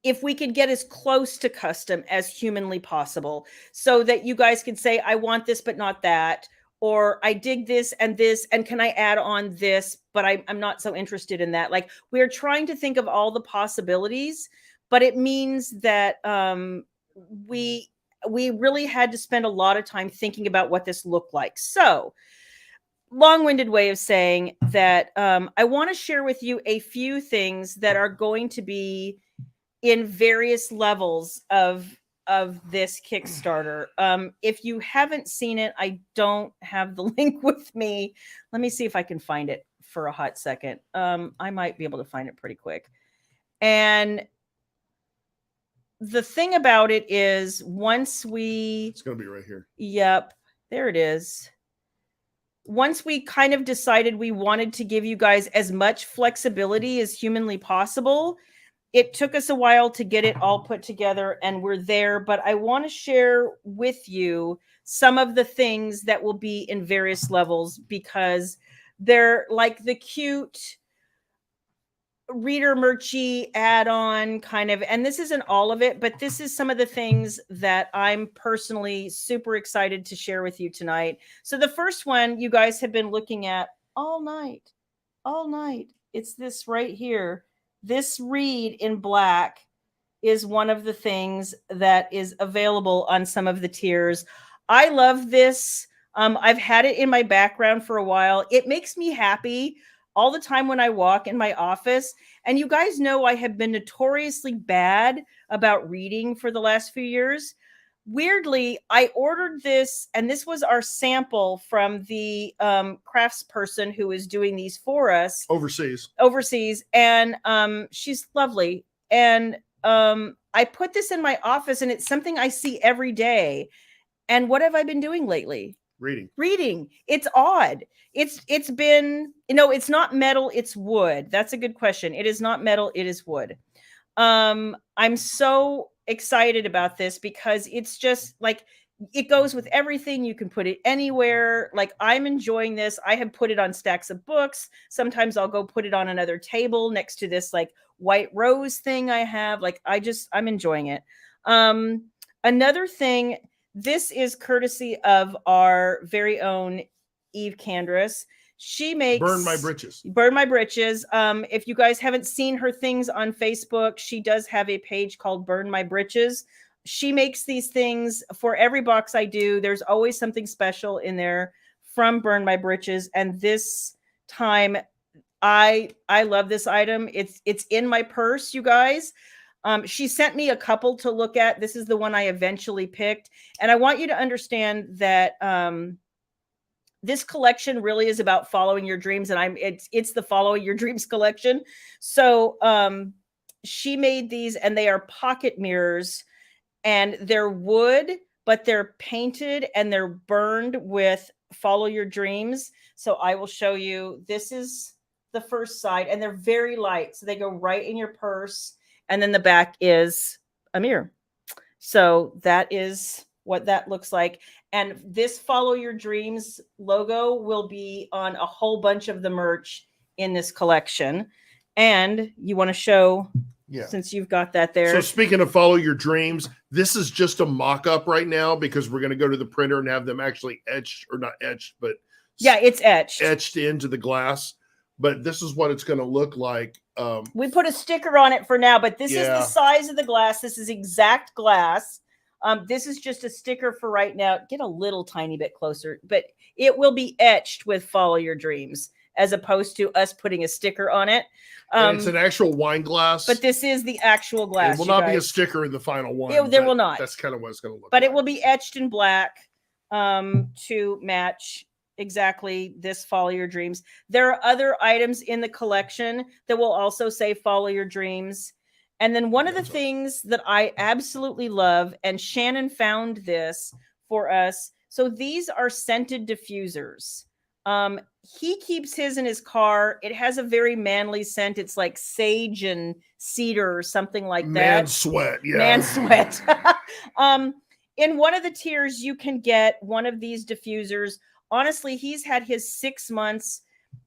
B: if we could get as close to custom as humanly possible, so that you guys could say, I want this, but not that, or I dig this, and can I add on this, but I'm not so interested in that. Like, we're trying to think of all the possibilities, but it means that we really had to spend a lot of time thinking about what this looked like. So, long-winded way of saying that I want to share with you a few things that are going to be in various levels of this Kickstarter. If you haven't seen it, I don't have the link with me. Let me see if I can find it for a hot second. I might be able to find it pretty quick. And the thing about it is, it's
A: going to be right here.
B: Yep, there it is. Once we kind of decided we wanted to give you guys as much flexibility as humanly possible, it took us a while to get it all put together, and we're there. But I want to share with you some of the things that will be in various levels, because they're like the cute reader merchy add-on kind of, and this isn't all of it, but this is some of the things that I'm personally super excited to share with you tonight. So the first one you guys have been looking at all night. It's this right here. This read in black is one of the things that is available on some of the tiers. I love this. I've had it in my background for a while. It makes me happy all the time when I walk in my office. And you guys know I have been notoriously bad about reading for the last few years. weirdly, I ordered this, and this was our sample from the crafts person who is doing these for us
A: overseas,
B: and she's lovely. And I put this in my office, and it's something I see every day. And what have I been doing lately? Reading. It's odd. It's been, it's not metal, it's wood. That's a good question. It is not metal, it is wood. I'm so excited about this because it's just like, it goes with everything. You can put it anywhere. Like, I'm enjoying this. I have put it on stacks of books. Sometimes I'll go put it on another table next to this like white rose thing I have. Like, I'm enjoying it. Another thing, this is courtesy of our very own Eve Candress. She makes
A: Burn My Britches.
B: If you guys haven't seen her things on Facebook, she does have a page called Burn My Britches. She makes these things for every box I do. There's always something special in there from Burn My Britches. And this time I love this item. It's in my purse, you guys. She sent me a couple to look at. This is the one I eventually picked. And I want you to understand that this collection really is about following your dreams, and it's the Following Your Dreams collection. So she made these, and they are pocket mirrors, and they're wood, but they're painted and they're burned with Follow Your Dreams. So I will show you. This is the first side, and they're very light, so they go right in your purse. And then the back is a mirror. So that is what that looks like. And this Follow Your Dreams logo will be on a whole bunch of the merch in this collection. And you want to show, since you've got that there.
A: So speaking of Follow Your Dreams, this is just a mock-up right now because we're going to go to the printer and have them actually etched, or not etched, but
B: it's etched
A: into the glass. But this is what it's going to look like.
B: We put a sticker on it for now, but this is the size of the glass. This is exact glass. This is just a sticker for right now. Get a little tiny bit closer, but it will be etched with Follow Your Dreams as opposed to us putting a sticker on it.
A: And it's an actual wine glass.
B: But this is the actual glass.
A: It will not be a sticker in the final one.
B: There will not.
A: That's kind of what it's going to look
B: like. But
A: it
B: will be etched in black to match exactly this Follow Your Dreams. There are other items in the collection that will also say Follow Your Dreams. And then one of the things that I absolutely love, and Shannon found this for us. So these are scented diffusers. He keeps his in his car. It has a very manly scent. It's like sage and cedar or something like that.
A: Man sweat. Yeah.
B: Man sweat. In one of the tiers, you can get one of these diffusers. Honestly, he's had his 6 months.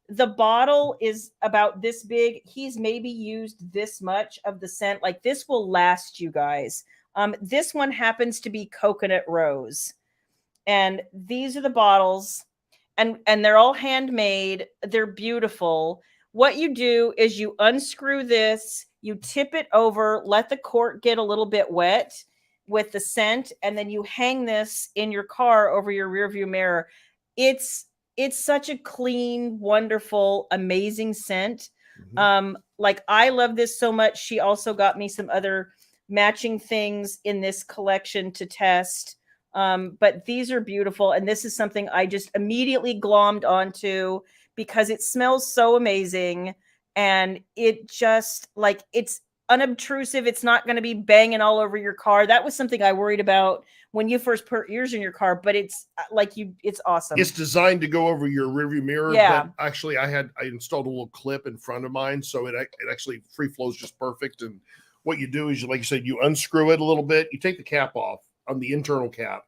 B: The bottle is about this big. He's maybe used this much of the scent. Like, this will last you guys. This one happens to be coconut rose. And these are the bottles. And they're all handmade. They're beautiful. What you do is you unscrew this, you tip it over, let the cork get a little bit wet with the scent, and then you hang this in your car over your rearview mirror. It's such a clean, wonderful, amazing scent. Mm-hmm. Like, I love this so much. She also got me some other matching things in this collection to test. But these are beautiful. And this is something I just immediately glommed onto because it smells so amazing. And it just, like, it's unobtrusive. It's not going to be banging all over your car. That was something I worried about when you first put ears in your car, but it's like it's awesome.
A: It's designed to go over your rearview mirror.
B: Yeah.
A: But actually I installed a little clip in front of mine. So it actually free flows just perfect. And what you do is, like you said, you unscrew it a little bit. You take the cap off on the internal cap,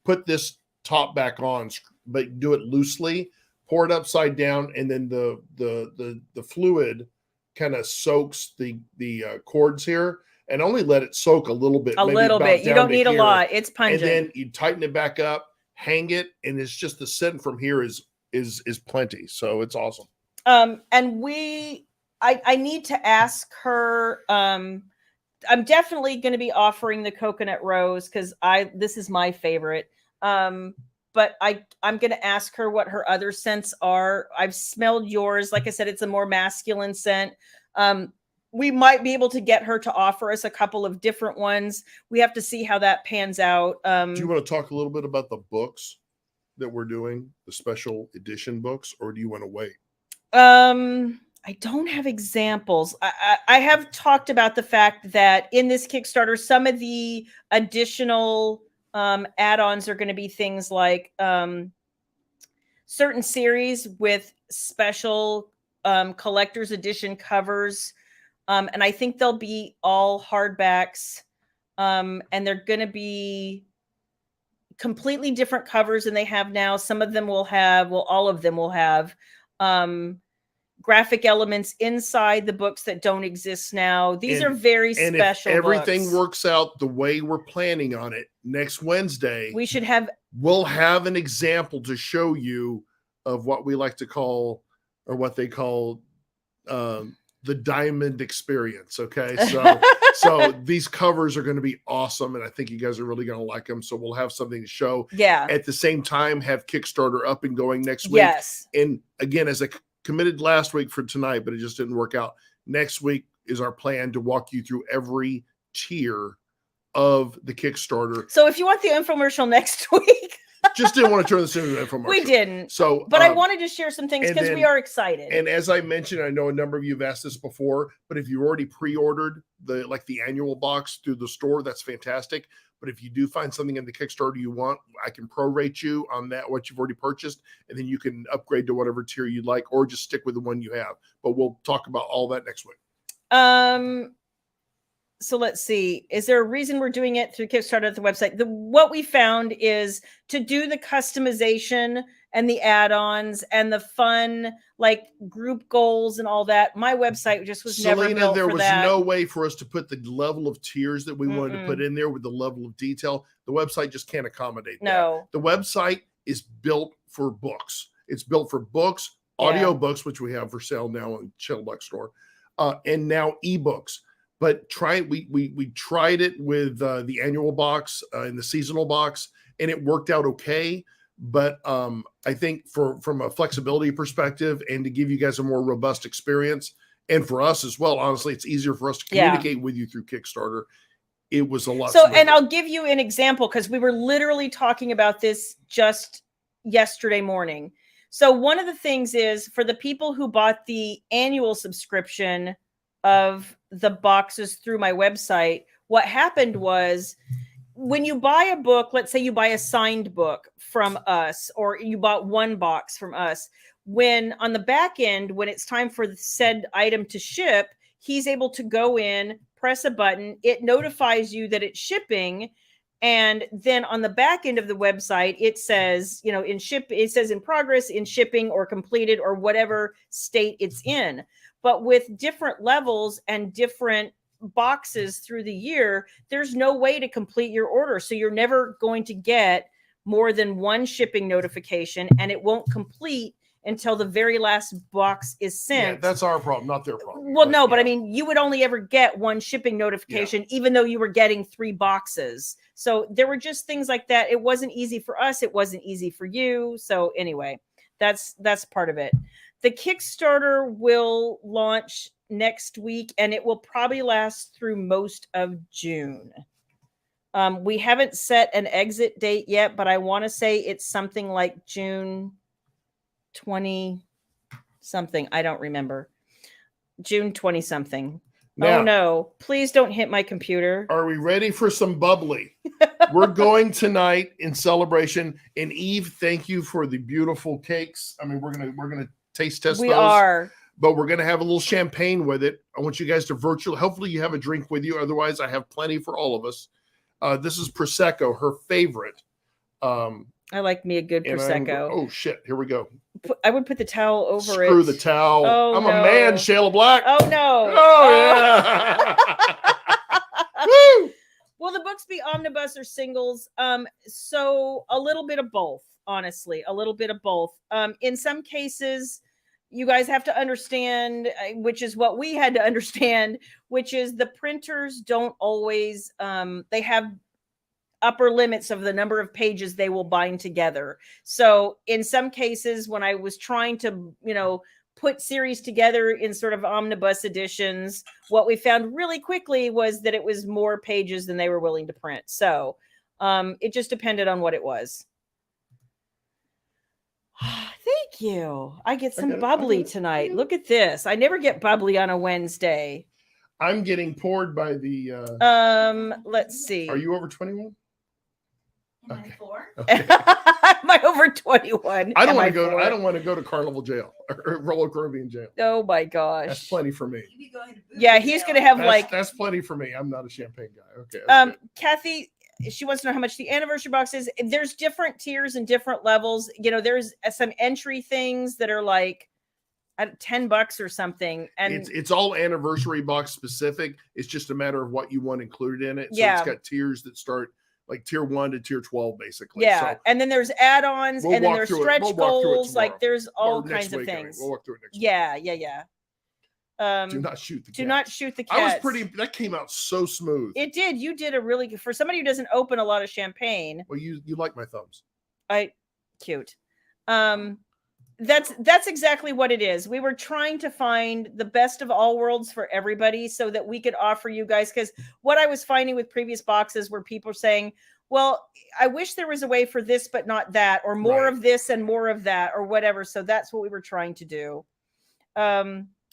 A: put this top back on, but do it loosely, pour it upside down. And then the fluid kind of soaks the cords here. And only let it soak a little bit.
B: A little bit. You don't need a lot. It's pungent.
A: And then you tighten it back up, hang it, and it's just the scent from here is plenty. So it's awesome.
B: And I need to ask her. I'm definitely going to be offering the coconut rose because this is my favorite. But I'm going to ask her what her other scents are. I've smelled yours. Like I said, it's a more masculine scent. we might be able to get her to offer us a couple of different ones. We have to see how that pans out.
A: Do you want to talk a little bit about the books that we're doing, the special edition books, or do you want to wait?
B: I don't have examples. I have talked about the fact that in this Kickstarter, some of the additional add-ons are going to be things like certain series with special collector's edition covers. And I think they'll be all hardbacks. And they're going to be completely different covers than they have now. Some of them will have, well, all of them will have graphic elements inside the books that don't exist now. These are very special.
A: If everything works out the way we're planning on it, next Wednesday, we'll have an example to show you of what we like to call, or what they call, the diamond experience. Okay. So these covers are going to be awesome. And I think you guys are really going to like them. So we'll have something to show.
B: Yeah.
A: At the same time, have Kickstarter up and going next week.
B: Yes.
A: And again, as I committed last week for tonight, but it just didn't work out. Next week is our plan to walk you through every tier of the Kickstarter.
B: So if you want the infomercial next week,
A: just didn't want to turn this into an infomercial.
B: We didn't.
A: So,
B: but I wanted to share some things because we are excited.
A: And as I mentioned, I know a number of you have asked this before, but if you already pre-ordered the annual box through the store, that's fantastic. But if you do find something in the Kickstarter you want, I can prorate you on that, what you've already purchased, and then you can upgrade to whatever tier you'd like, or just stick with the one you have. But we'll talk about all that next week.
B: So let's see. Is there a reason we're doing it through Kickstarter at the website? What we found is to do the customization and the add-ons and the fun, like group goals and all that. My website just was never built
A: there
B: for
A: was
B: that.
A: no way for us to put the level of tiers that we wanted to put in there with the level of detail. The website just can't accommodate that. The website is built for books. It's built for books, audio books, which we have for sale now in Shayla Black Store, and now ebooks. But we tried it with the annual box and the seasonal box, and it worked out okay. But I think from a flexibility perspective and to give you guys a more robust experience, and for us as well, honestly, it's easier for us to communicate with you through Kickstarter. It was a lot.
B: So, and I'll give you an example because we were literally talking about this just yesterday morning. So one of the things is for the people who bought the annual subscription of the boxes through my website, what happened was when you buy a book, let's say you buy a signed book from us, or you bought one box from us, when on the back end, when it's time for the said item to ship, he's able to go in, press a button, it notifies you that it's shipping. And then on the back end of the website, it says, it says in progress, in shipping, or completed, or whatever state it's in. But with different levels and different boxes through the year, there's no way to complete your order. So you're never going to get more than one shipping notification, and it won't complete until the very last box is sent.
A: Yeah, that's our problem, not their problem.
B: Well, no, but I mean, you would only ever get one shipping notification, even though you were getting 3 boxes. So there were just things like that. It wasn't easy for us. It wasn't easy for you. So anyway, that's part of it. The Kickstarter will launch next week, and it will probably last through most of June. We haven't set an exit date yet, but I want to say it's something like June 20 something. I don't remember. June 20 something. Now, oh no, please don't hit my computer.
A: Are we ready for some bubbly? We're going tonight in celebration. And Eve, thank you for the beautiful cakes. I mean, we're gonna taste test those.
B: We are.
A: But we're going to have a little champagne with it. I want you guys to hopefully you have a drink with you. Otherwise, I have plenty for all of us. This is Prosecco, her favorite.
B: I like me a good Prosecco.
A: Oh, shit. Here we go.
B: I would put the towel over it.
A: Screw the towel.
B: Oh,
A: I'm a man, Shayla Black.
B: Oh, no.
A: Oh, yeah.
B: Woo! Will the books be omnibus or singles? So a little bit of both, honestly. A little bit of both. In some cases, you guys have to understand, which is what we had to understand, which is the printers don't always, they have upper limits of the number of pages they will bind together. So in some cases, when I was trying to, put series together in sort of omnibus editions. What we found really quickly was that it was more pages than they were willing to print. So it just depended on what it was. Thank you. I get some bubbly tonight. Look at this. I never get bubbly on a Wednesday.
A: I'm getting poured by the
B: let's see.
A: Are you over 21?
C: Okay.
A: Okay.
B: Am I over 21?
A: I don't want to go to Carnival jail or Royal Caribbean jail.
B: Oh my gosh.
A: That's plenty for me.
B: Yeah, he's gonna have
A: that's plenty for me. I'm not a champagne guy. Okay.
B: Kathy, she wants to know how much the anniversary box is. There's different tiers and different levels. You know, there's some entry things that are like at $10 or something, and
A: it's all anniversary box specific. It's just a matter of what you want included in it. So it's got tiers that start like tier 1 to tier 12, basically.
B: Yeah,
A: so
B: and then there's add-ons, and then there's stretch goals. Like there's all kinds of things.
A: We'll walk through it next week.
B: Yeah.
A: Do not shoot the cats.
B: Do not shoot the cats.
A: That came out so smooth.
B: It did. You did a really good, for somebody who doesn't open a lot of champagne.
A: Well, you like my thumbs.
B: Cute. That's exactly what it is. We were trying to find the best of all worlds for everybody so that we could offer you guys, because what I was finding with previous boxes were people saying, well, I wish there was a way for this, but not that, or more of this and more of that, or whatever. So that's what we were trying to do.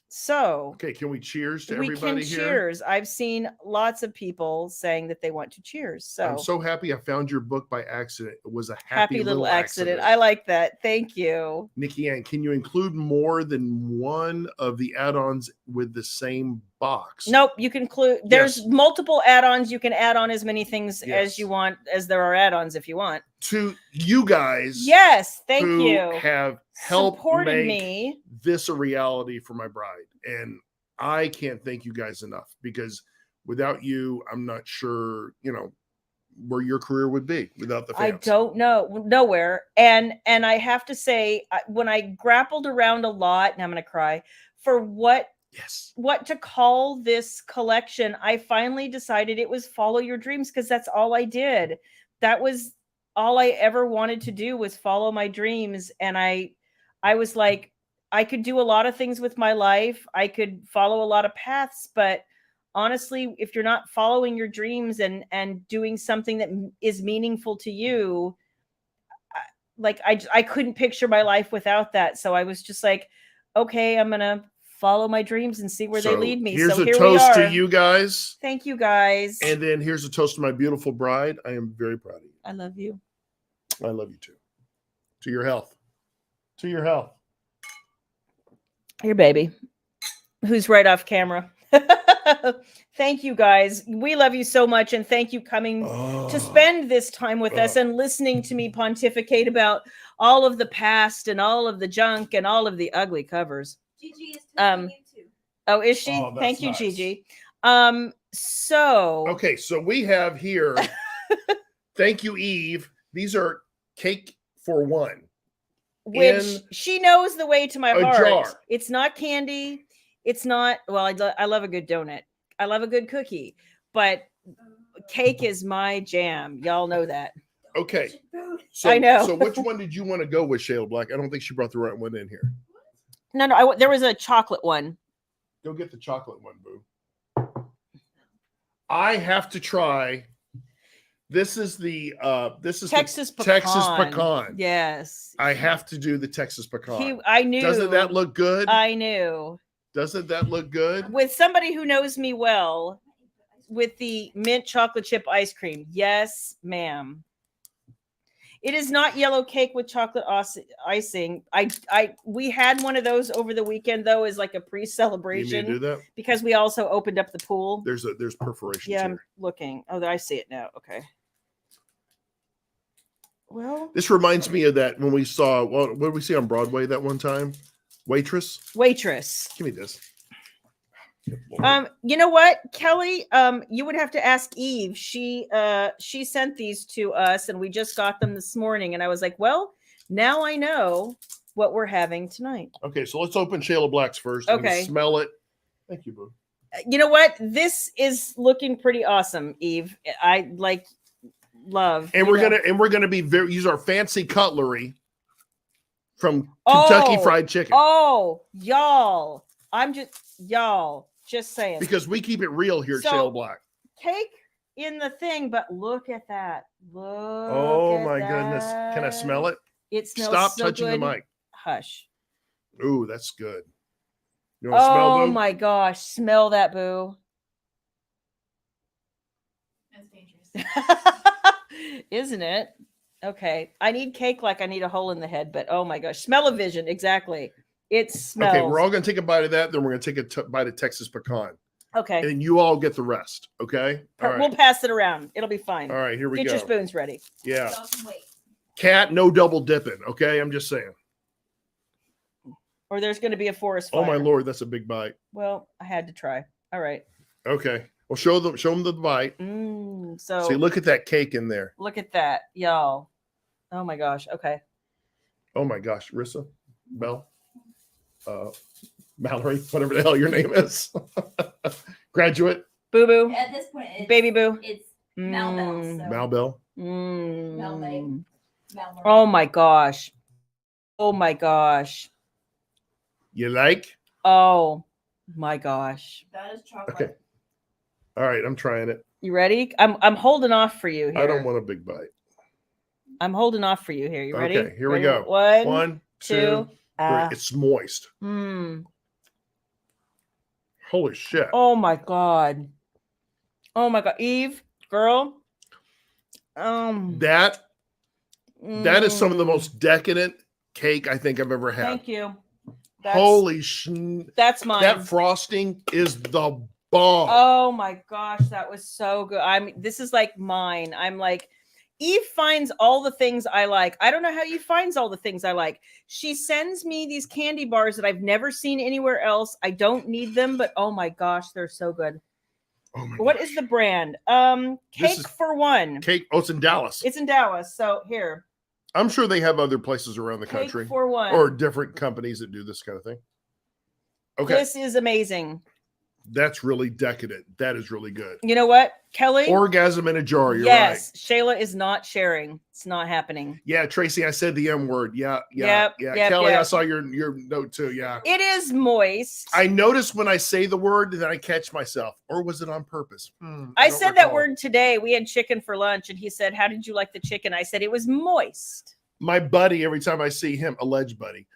B: So
A: okay, can we cheers to everybody here?
B: Cheers. I've seen lots of people saying that they want to cheers. So
A: I'm so happy I found your book by accident. It was a happy little accident.
B: I like that. Thank you.
A: Nikki Ann, can you include more than one of the add-ons with the same box?
B: Nope, you can include, there's multiple add-ons. You can add on as many things as you want, as there are add-ons if you want.
A: To you guys,
B: yes, thank you,
A: have helped
B: supported
A: make this a reality for my bride, and I can't thank you guys enough, because without you, I'm not sure where your career would be without the fans.
B: I don't know, nowhere. And I have to say, when I grappled around a lot, and I'm gonna cry, for what to call this collection, I finally decided it was Follow Your Dreams, because that's all I did. That was all I ever wanted to do, was follow my dreams. And I was like, I could do a lot of things with my life. I could follow a lot of paths, but honestly, if you're not following your dreams and doing something that is meaningful to you, I couldn't picture my life without that. So I was just like, okay, I'm going to follow my dreams and see where they lead me.
A: Here's
B: so
A: a toast to you guys.
B: Thank you guys.
A: And then here's a toast to my beautiful bride. I am very proud of you.
B: I love you.
A: I love you too. To your health. To your health.
B: Your baby, who's right off camera. Thank you guys. We love you so much. And thank you coming to spend this time with us and listening to me pontificate about all of the past and all of the junk and all of the ugly covers.
C: Gigi is taking you too.
B: Oh, is she? Thank you, nice. Gigi. Okay,
A: so we have here, thank you, Eve. These are cake for one.
B: Which she knows the way to my heart.
A: Jar.
B: It's not candy. It's not, well, I love a good donut. I love a good cookie, but cake is my jam. Y'all know that.
A: Okay. So,
B: I know.
A: So which one did you want to go with, Shayla Black? I don't think she brought the right one in here.
B: No, there was a chocolate one.
A: Go get the chocolate one, boo. I have to try. This is
B: Texas pecan.
A: Texas pecan.
B: Yes.
A: I have to do the Texas pecan.
B: I knew.
A: Doesn't that look good?
B: I knew.
A: Doesn't that look good?
B: With somebody who knows me well, with the mint chocolate chip ice cream. Yes, ma'am. It is not yellow cake with chocolate icing. We had one of those over the weekend though, as like a pre-celebration.
A: You do that?
B: Because we also opened up the pool.
A: There's perforations.
B: Yeah,
A: here.
B: I'm looking. Oh, I see it now. Okay. Well,
A: this reminds me of that when we saw what did we see on Broadway that one time? Waitress.
B: Give
A: me this.
B: You know what, Kelly? You would have to ask Eve. She sent these to us, and we just got them this morning. And I was like, well, now I know what we're having tonight.
A: Okay, so let's open Shayla Black's first.
B: Okay,
A: and smell it. Thank you, boo.
B: You know what? This is looking pretty awesome, Eve. I love.
A: And we're gonna use our fancy cutlery from Kentucky Fried Chicken.
B: Oh, y'all. Just saying.
A: Because we keep it real here at Shayla Black.
B: Cake in the thing, but look at that.
A: Oh my goodness. Can I smell it?
B: It smells
A: Stop
B: so
A: touching
B: good.
A: the mic.
B: Hush.
A: Ooh, that's good. You want to smell, Boo?
B: Oh my gosh. Smell that, Boo.
C: That's dangerous.
B: Isn't it? Okay. I need cake like I need a hole in the head, but oh my gosh. Smell-o-vision. Exactly. It smells.
A: Okay, we're all going to take a bite of that. Then we're going to take a bite of Texas pecan.
B: Okay.
A: And you all get the rest. Okay. All right.
B: We'll pass it around. It'll be fine.
A: All right. Here we go.
B: Get your spoons ready.
A: Yeah.
C: Wait.
A: Cat, no double dipping. Okay. I'm just saying.
B: Or there's going to be a forest fire.
A: Oh my Lord. That's a big bite.
B: Well, I had to try. All right.
A: Okay. Well, show them the bite.
B: So
A: see, look at that cake in there.
B: Look at that, y'all. Oh my gosh. Okay.
A: Oh my gosh. Rissa, Belle, Mallory, whatever the hell your name is. Graduate.
B: Boo Boo.
C: At this point,
B: Baby Boo.
C: It's Malbell. So.
A: Malbell.
C: Malbell.
B: Oh my gosh. Oh my gosh.
A: You like?
B: Oh my gosh.
C: That is chocolate.
A: Okay. All right, I'm trying it.
B: You ready? I'm holding off for you here.
A: I don't want a big bite.
B: I'm holding off for you here. You ready?
A: Okay, here
B: ready?
A: we go. One, two, three. It's moist. Holy shit.
B: Oh my God. Oh my God. Eve, girl.
A: That is some of the most decadent cake I think I've ever had.
B: Thank you.
A: Holy
B: that's mine.
A: That frosting is the bomb.
B: Oh my gosh, that was so good. This is like mine. I'm like, Eve finds all the things I like. I don't know how Eve finds all the things I like. She sends me these candy bars that I've never seen anywhere else. I don't need them, but oh my gosh, they're so good.
A: Oh my
B: What
A: gosh.
B: is the brand? Cake for One.
A: Cake. Oh, it's in Dallas.
B: It's in Dallas. So here.
A: I'm sure they have other places around the country.
B: Cake for One.
A: Or different companies that do this kind of thing. Okay.
B: This is amazing.
A: That's really decadent. That is really good.
B: You know what, Kelly?
A: Orgasm in a jar. You're
B: yes,
A: right.
B: Shayla is not sharing. It's not happening.
A: Yeah, Tracy, I said the M word. Yeah. Kelly, I saw your note too. Yeah.
B: It is moist.
A: I notice when I say the word that I catch myself. Or was it on purpose?
B: I said that word today. We had chicken for lunch, and he said, "How did you like the chicken?" I said, "It was moist."
A: My buddy, every time I see him, alleged buddy,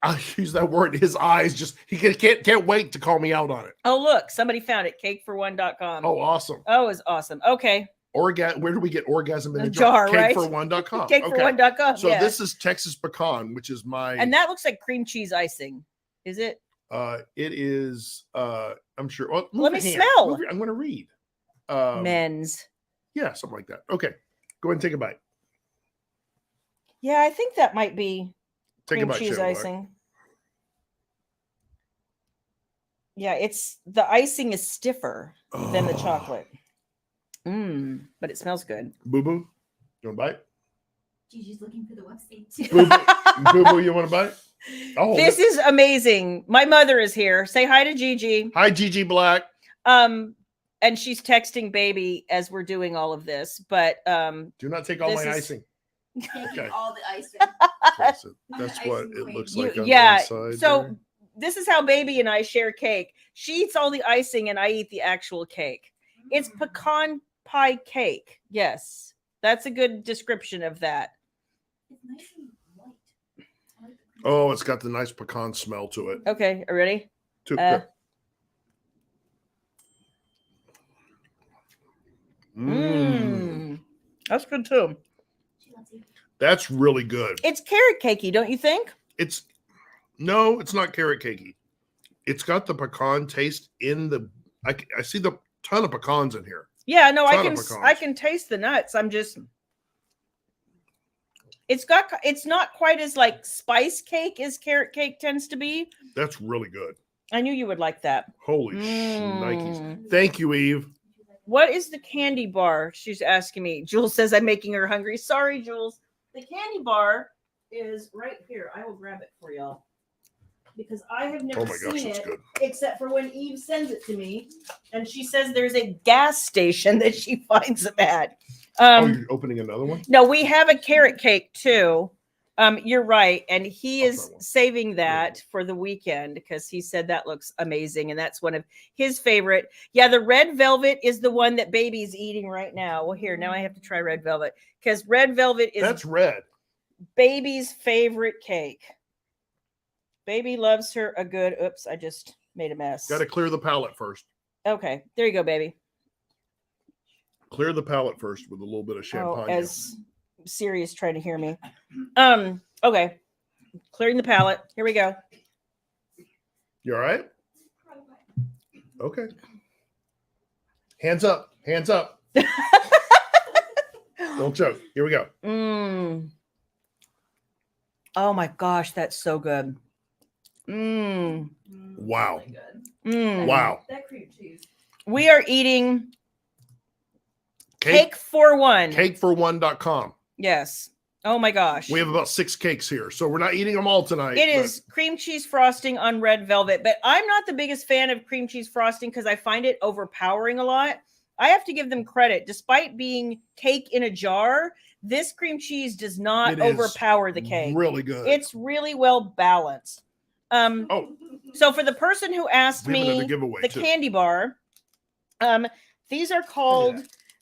A: I use that word. His eyes he can't wait to call me out on it.
B: Oh, look, somebody found it. Cakefor1.com.
A: Oh, awesome.
B: Oh, it's awesome. Okay.
A: Where do we get orgasm in a
B: jar? Right?
A: Cakefor1.com.
B: Cakefor1.com.
A: So this is Texas pecan, which is my.
B: And that looks like cream cheese icing. Is it?
A: It is. I'm sure. Well,
B: let me smell.
A: I'm going to read.
B: Men's.
A: Yeah, something like that. Okay, go ahead and take a bite.
B: Yeah, I think that might be.
A: Take a bite,
B: cheese
A: Shayla.
B: icing. Yeah, the icing is stiffer than the chocolate. But it smells good.
A: Boo Boo, you want a bite?
C: Gigi's looking for the website too.
A: Boo Boo, you want a bite?
B: This is amazing. My mother is here. Say hi to Gigi.
A: Hi, Gigi Black.
B: And she's texting baby as we're doing all of this. But
A: do not take all my icing.
C: Taking all the icing.
A: That's what it looks like. On
B: yeah.
A: the inside
B: so
A: there.
B: This is how baby and I share cake. She eats all the icing and I eat the actual cake. It's pecan pie cake. Yes, that's a good description of that.
C: It's nice and light.
A: Oh, it's got the nice pecan smell to it.
B: Okay, are you ready? That's good too.
A: That's really good.
B: It's carrot cakey, don't you think?
A: No, it's not carrot cakey. It's got the pecan taste in the. I see the ton of pecans in here.
B: Yeah, no, I can taste the nuts. I'm just. It's not quite as like spice cake as carrot cake tends to be.
A: That's really good.
B: I knew you would like that.
A: Holy shnikes. Thank you, Eve.
B: What is the candy bar? She's asking me. Jules says I'm making her hungry. Sorry, Jules. The candy bar is right here. I will grab it for y'all. Because I have never seen it except for when Eve sends it to me. And she says there's a gas station that she finds them at.
A: You're opening another one?
B: No, we have a carrot cake too. You're right. And he is saving that for the weekend because he said that looks amazing. And that's one of his favorite. Yeah, the red velvet is the one that baby's eating right now. Well, here, now I have to try red velvet because red velvet is
A: that's red.
B: Baby's favorite cake. Baby loves her a good. Oops, I just made a mess.
A: Got to clear the palate first.
B: Okay, there you go, baby.
A: Clear the palate first with a little bit of champagne.
B: Oh, as Siri is trying to hear me. Okay. Clearing the palate. Here we go.
A: You all right? Okay. Hands up. Hands up. Don't choke. Here we go.
B: Oh my gosh, that's so good.
A: Wow.
C: Really
A: Wow.
C: that cream cheese.
B: We are eating cake for one.
A: Cakefor1.com.
B: Yes. Oh my gosh.
A: We have about 6 cakes here, so we're not eating them all tonight.
B: It is cream cheese frosting on red velvet, but I'm not the biggest fan of cream cheese frosting because I find it overpowering a lot. I have to give them credit. Despite being cake in a jar, this cream cheese does not overpower the cake.
A: Really good.
B: It's really well balanced. So for the person who asked me the candy bar, these are called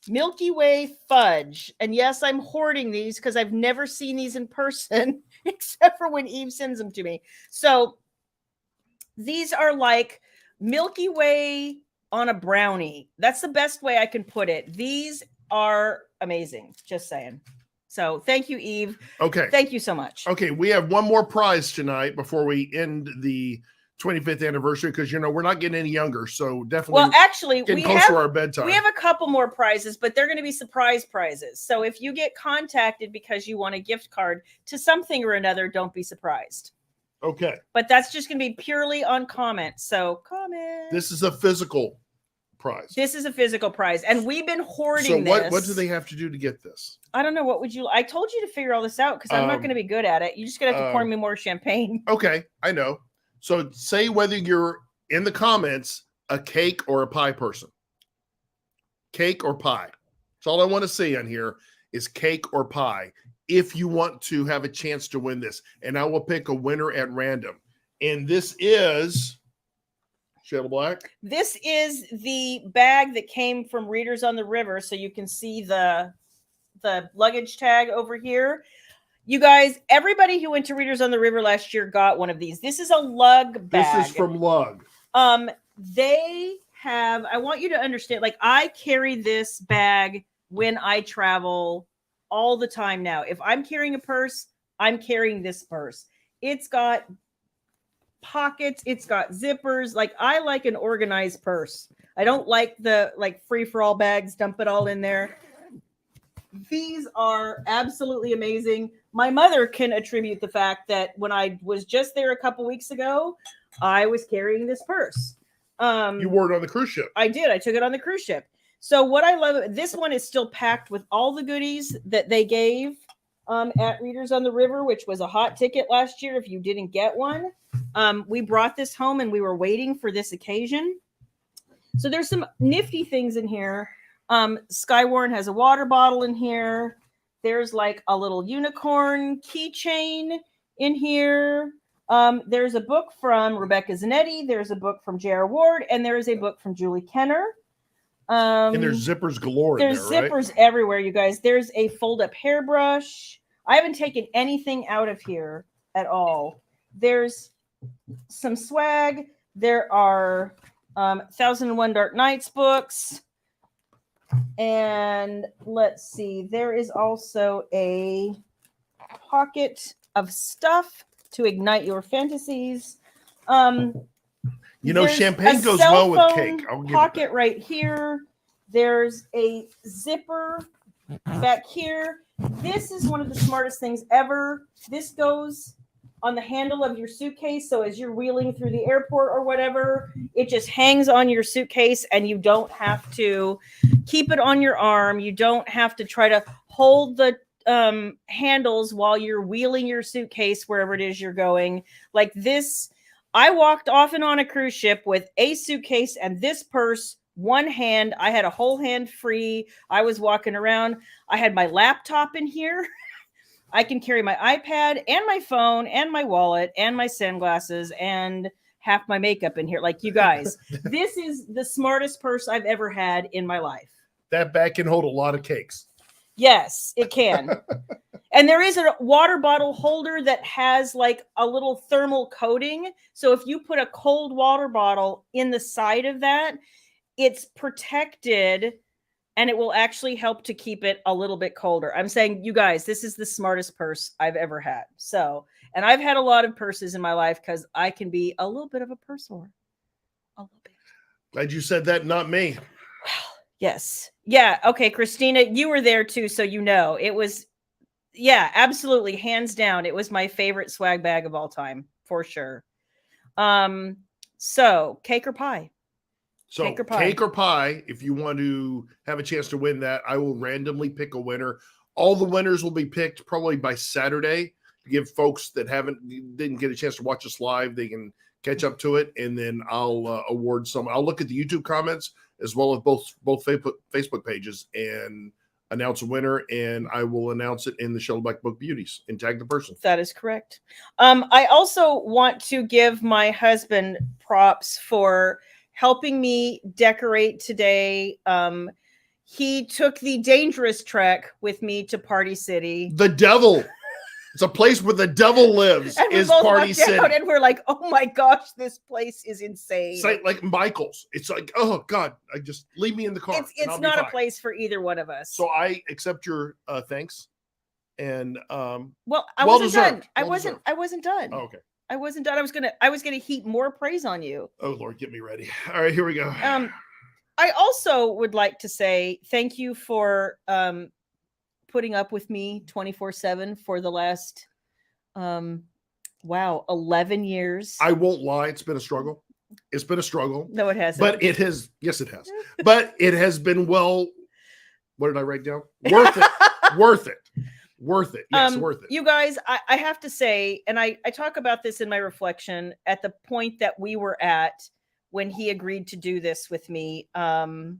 B: Milky Way Fudge. And yes, I'm hoarding these because I've never seen these in person except for when Eve sends them to me. So these are like Milky Way on a brownie. That's the best way I can put it. These are amazing. Just saying. So thank you, Eve.
A: Okay.
B: Thank you so much.
A: Okay. We have one more prize tonight before we end the 25th anniversary because, we're not getting any younger. So definitely.
B: Well, actually,
A: getting close to our bedtime.
B: We have a couple more prizes, but they're going to be surprise prizes. So if you get contacted because you want a gift card to something or another, don't be surprised.
A: Okay.
B: But that's just going to be purely on comments. So comment.
A: This is a physical prize.
B: This is a physical prize. And we've been hoarding
A: this.
B: So
A: what do they have to do to get this?
B: I don't know. What would you... I told you to figure all this out because I'm not going to be good at it. You're just going to have to pour me more champagne.
A: Okay. I know. So say whether you're in the comments a cake or a pie person. Cake or pie. That's all I want to see on here is cake or pie. If you want to have a chance to win this, and I will pick a winner at random. And this is Shayla Black.
B: This is the bag that came from Readers on the River. So you can see the luggage tag over here. You guys, everybody who went to Readers on the River last year got one of these. This is a lug bag.
A: This is from Lug.
B: They have, I want you to understand, like I carry this bag when I travel all the time now. If I'm carrying a purse, I'm carrying this purse. It's got pockets, it's got zippers. Like I like an organized purse. I don't like the free-for-all bags, dump it all in there. These are absolutely amazing. My mother can attribute the fact that when I was just there a couple weeks ago, I was carrying this purse.
A: You wore it on the cruise ship.
B: I did. I took it on the cruise ship. So what I love, this one is still packed with all the goodies that they gave at Readers on the River, which was a hot ticket last year if you didn't get one. We brought this home and we were waiting for this occasion. So there's some nifty things in here. Skywarn has a water bottle in here. There's like a little unicorn keychain in here. There's a book from Rebecca Zanetti. There's a book from J.R. Ward. And there is a book from Julie Kenner.
A: And there's zippers galore.
B: There's zippers everywhere, you guys. There's a fold-up hairbrush. I haven't taken anything out of here at all. There's some swag. There are 1001 Dark Nights books. And let's see. There is also a pocket of stuff to ignite your fantasies.
A: Champagne goes well with cake. I'll give
B: pocket right here. There's a zipper back here. This is one of the smartest things ever. This goes on the handle of your suitcase. So as you're wheeling through the airport or whatever, it just hangs on your suitcase and you don't have to keep it on your arm. You don't have to try to hold the handles while you're wheeling your suitcase wherever it is you're going. Like this, I walked off and on a cruise ship with a suitcase and this purse, one hand. I had a whole hand free. I was walking around. I had my laptop in here. I can carry my iPad and my phone and my wallet and my sunglasses and half my makeup in here. Like, you guys, this is the smartest purse I've ever had in my life.
A: That bag can hold a lot of cakes.
B: Yes, it can. And there is a water bottle holder that has like a little thermal coating. So if you put a cold water bottle in the side of that, it's protected and it will actually help to keep it a little bit colder. I'm saying, you guys, this is the smartest purse I've ever had. So, and I've had a lot of purses in my life because I can be a little bit of a purse whore. A little bit.
A: Glad you said that, not me.
B: Well, yes. Yeah. Okay, Christina, you were there too, so you know. It was, yeah, absolutely, hands down, it was my favorite swag bag of all time, for sure. So cake or pie?
A: So cake or pie, if you want to have a chance to win that, I will randomly pick a winner. All the winners will be picked probably by Saturday to give folks that didn't get a chance to watch us live, they can catch up to it, and then I'll award some. I'll look at the YouTube comments as well as both Facebook pages and announce a winner, and I will announce it in the Shayla Black Book Beauties and tag the person.
B: That is correct. I also want to give my husband props for helping me decorate today. He took the dangerous trek with me to Party City.
A: The devil. It's a place where the devil lives.
B: And
A: is Party City.
B: And we're like, oh my gosh, this place is insane.
A: It's like Michael's. It's like, oh God, I just leave me in the car.
B: It's not a place for either one of us.
A: So I accept your thanks. And
B: well, I wasn't done. I wasn't done.
A: Oh, okay.
B: I wasn't done. I was gonna heap more praise on you.
A: Oh Lord, get me ready. All right, here we go.
B: I also would like to say thank you for putting up with me 24/7 for the last 11 years.
A: I won't lie, it's been a struggle. It's been a struggle.
B: No, it hasn't.
A: But it has, yes, it has. But it has been what did I write down? Worth it. Worth it. Worth it. Yes, worth it.
B: You guys, I have to say, and I talk about this in my reflection at the point that we were at when he agreed to do this with me. And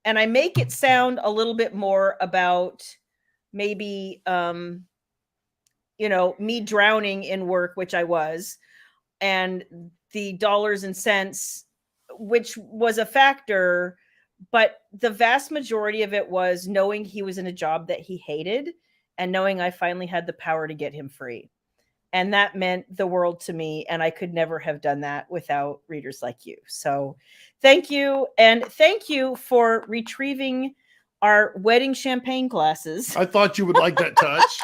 B: I make it sound a little bit more about maybe, me drowning in work, which I was, and the dollars and cents, which was a factor, but the vast majority of it was knowing he was in a job that he hated and knowing I finally had the power to get him free. And that meant the world to me. And I could never have done that without readers like you. So thank you. And thank you for retrieving our wedding champagne glasses.
A: I thought you would like that touch.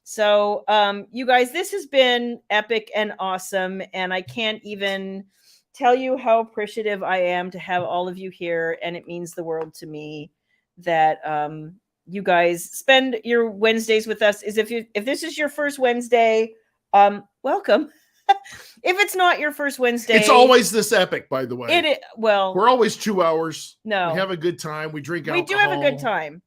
B: So you guys, this has been epic and awesome. And I can't even tell you how appreciative I am to have all of you here. And it means the world to me that you guys spend your Wednesdays with us. If this is your first Wednesday, welcome. If it's not your first Wednesday,
A: it's always this epic, by the way.
B: Well,
A: we're always 2 hours.
B: No,
A: we have a good time. We drink alcohol.
B: We do have a good time.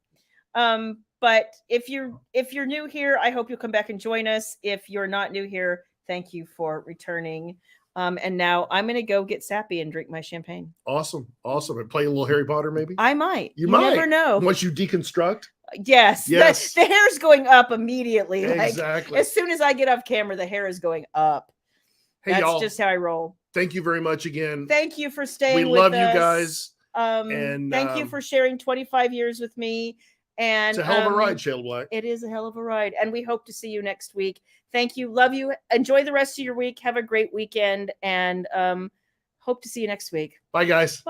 B: But if you're new here, I hope you'll come back and join us. If you're not new here, thank you for returning. And now I'm going to go get sappy and drink my champagne.
A: Awesome. And play a little Harry Potter, maybe?
B: I might.
A: You might.
B: Never know.
A: Once you deconstruct?
B: Yes. The hair's going up immediately.
A: Exactly.
B: Like, as soon as I get off camera, the hair is going up.
A: Hey,
B: That's just how I roll.
A: Thank you very much again.
B: Thank you for staying
A: with us.
B: We
A: love you guys.
B: And thank you for sharing 25 years with me. And
A: it's a hell of a ride, Shayla Black.
B: It is a hell of a ride. And we hope to see you next week. Thank you. Love you. Enjoy the rest of your week. Have a great weekend. And hope to see you next week.
A: Bye, guys.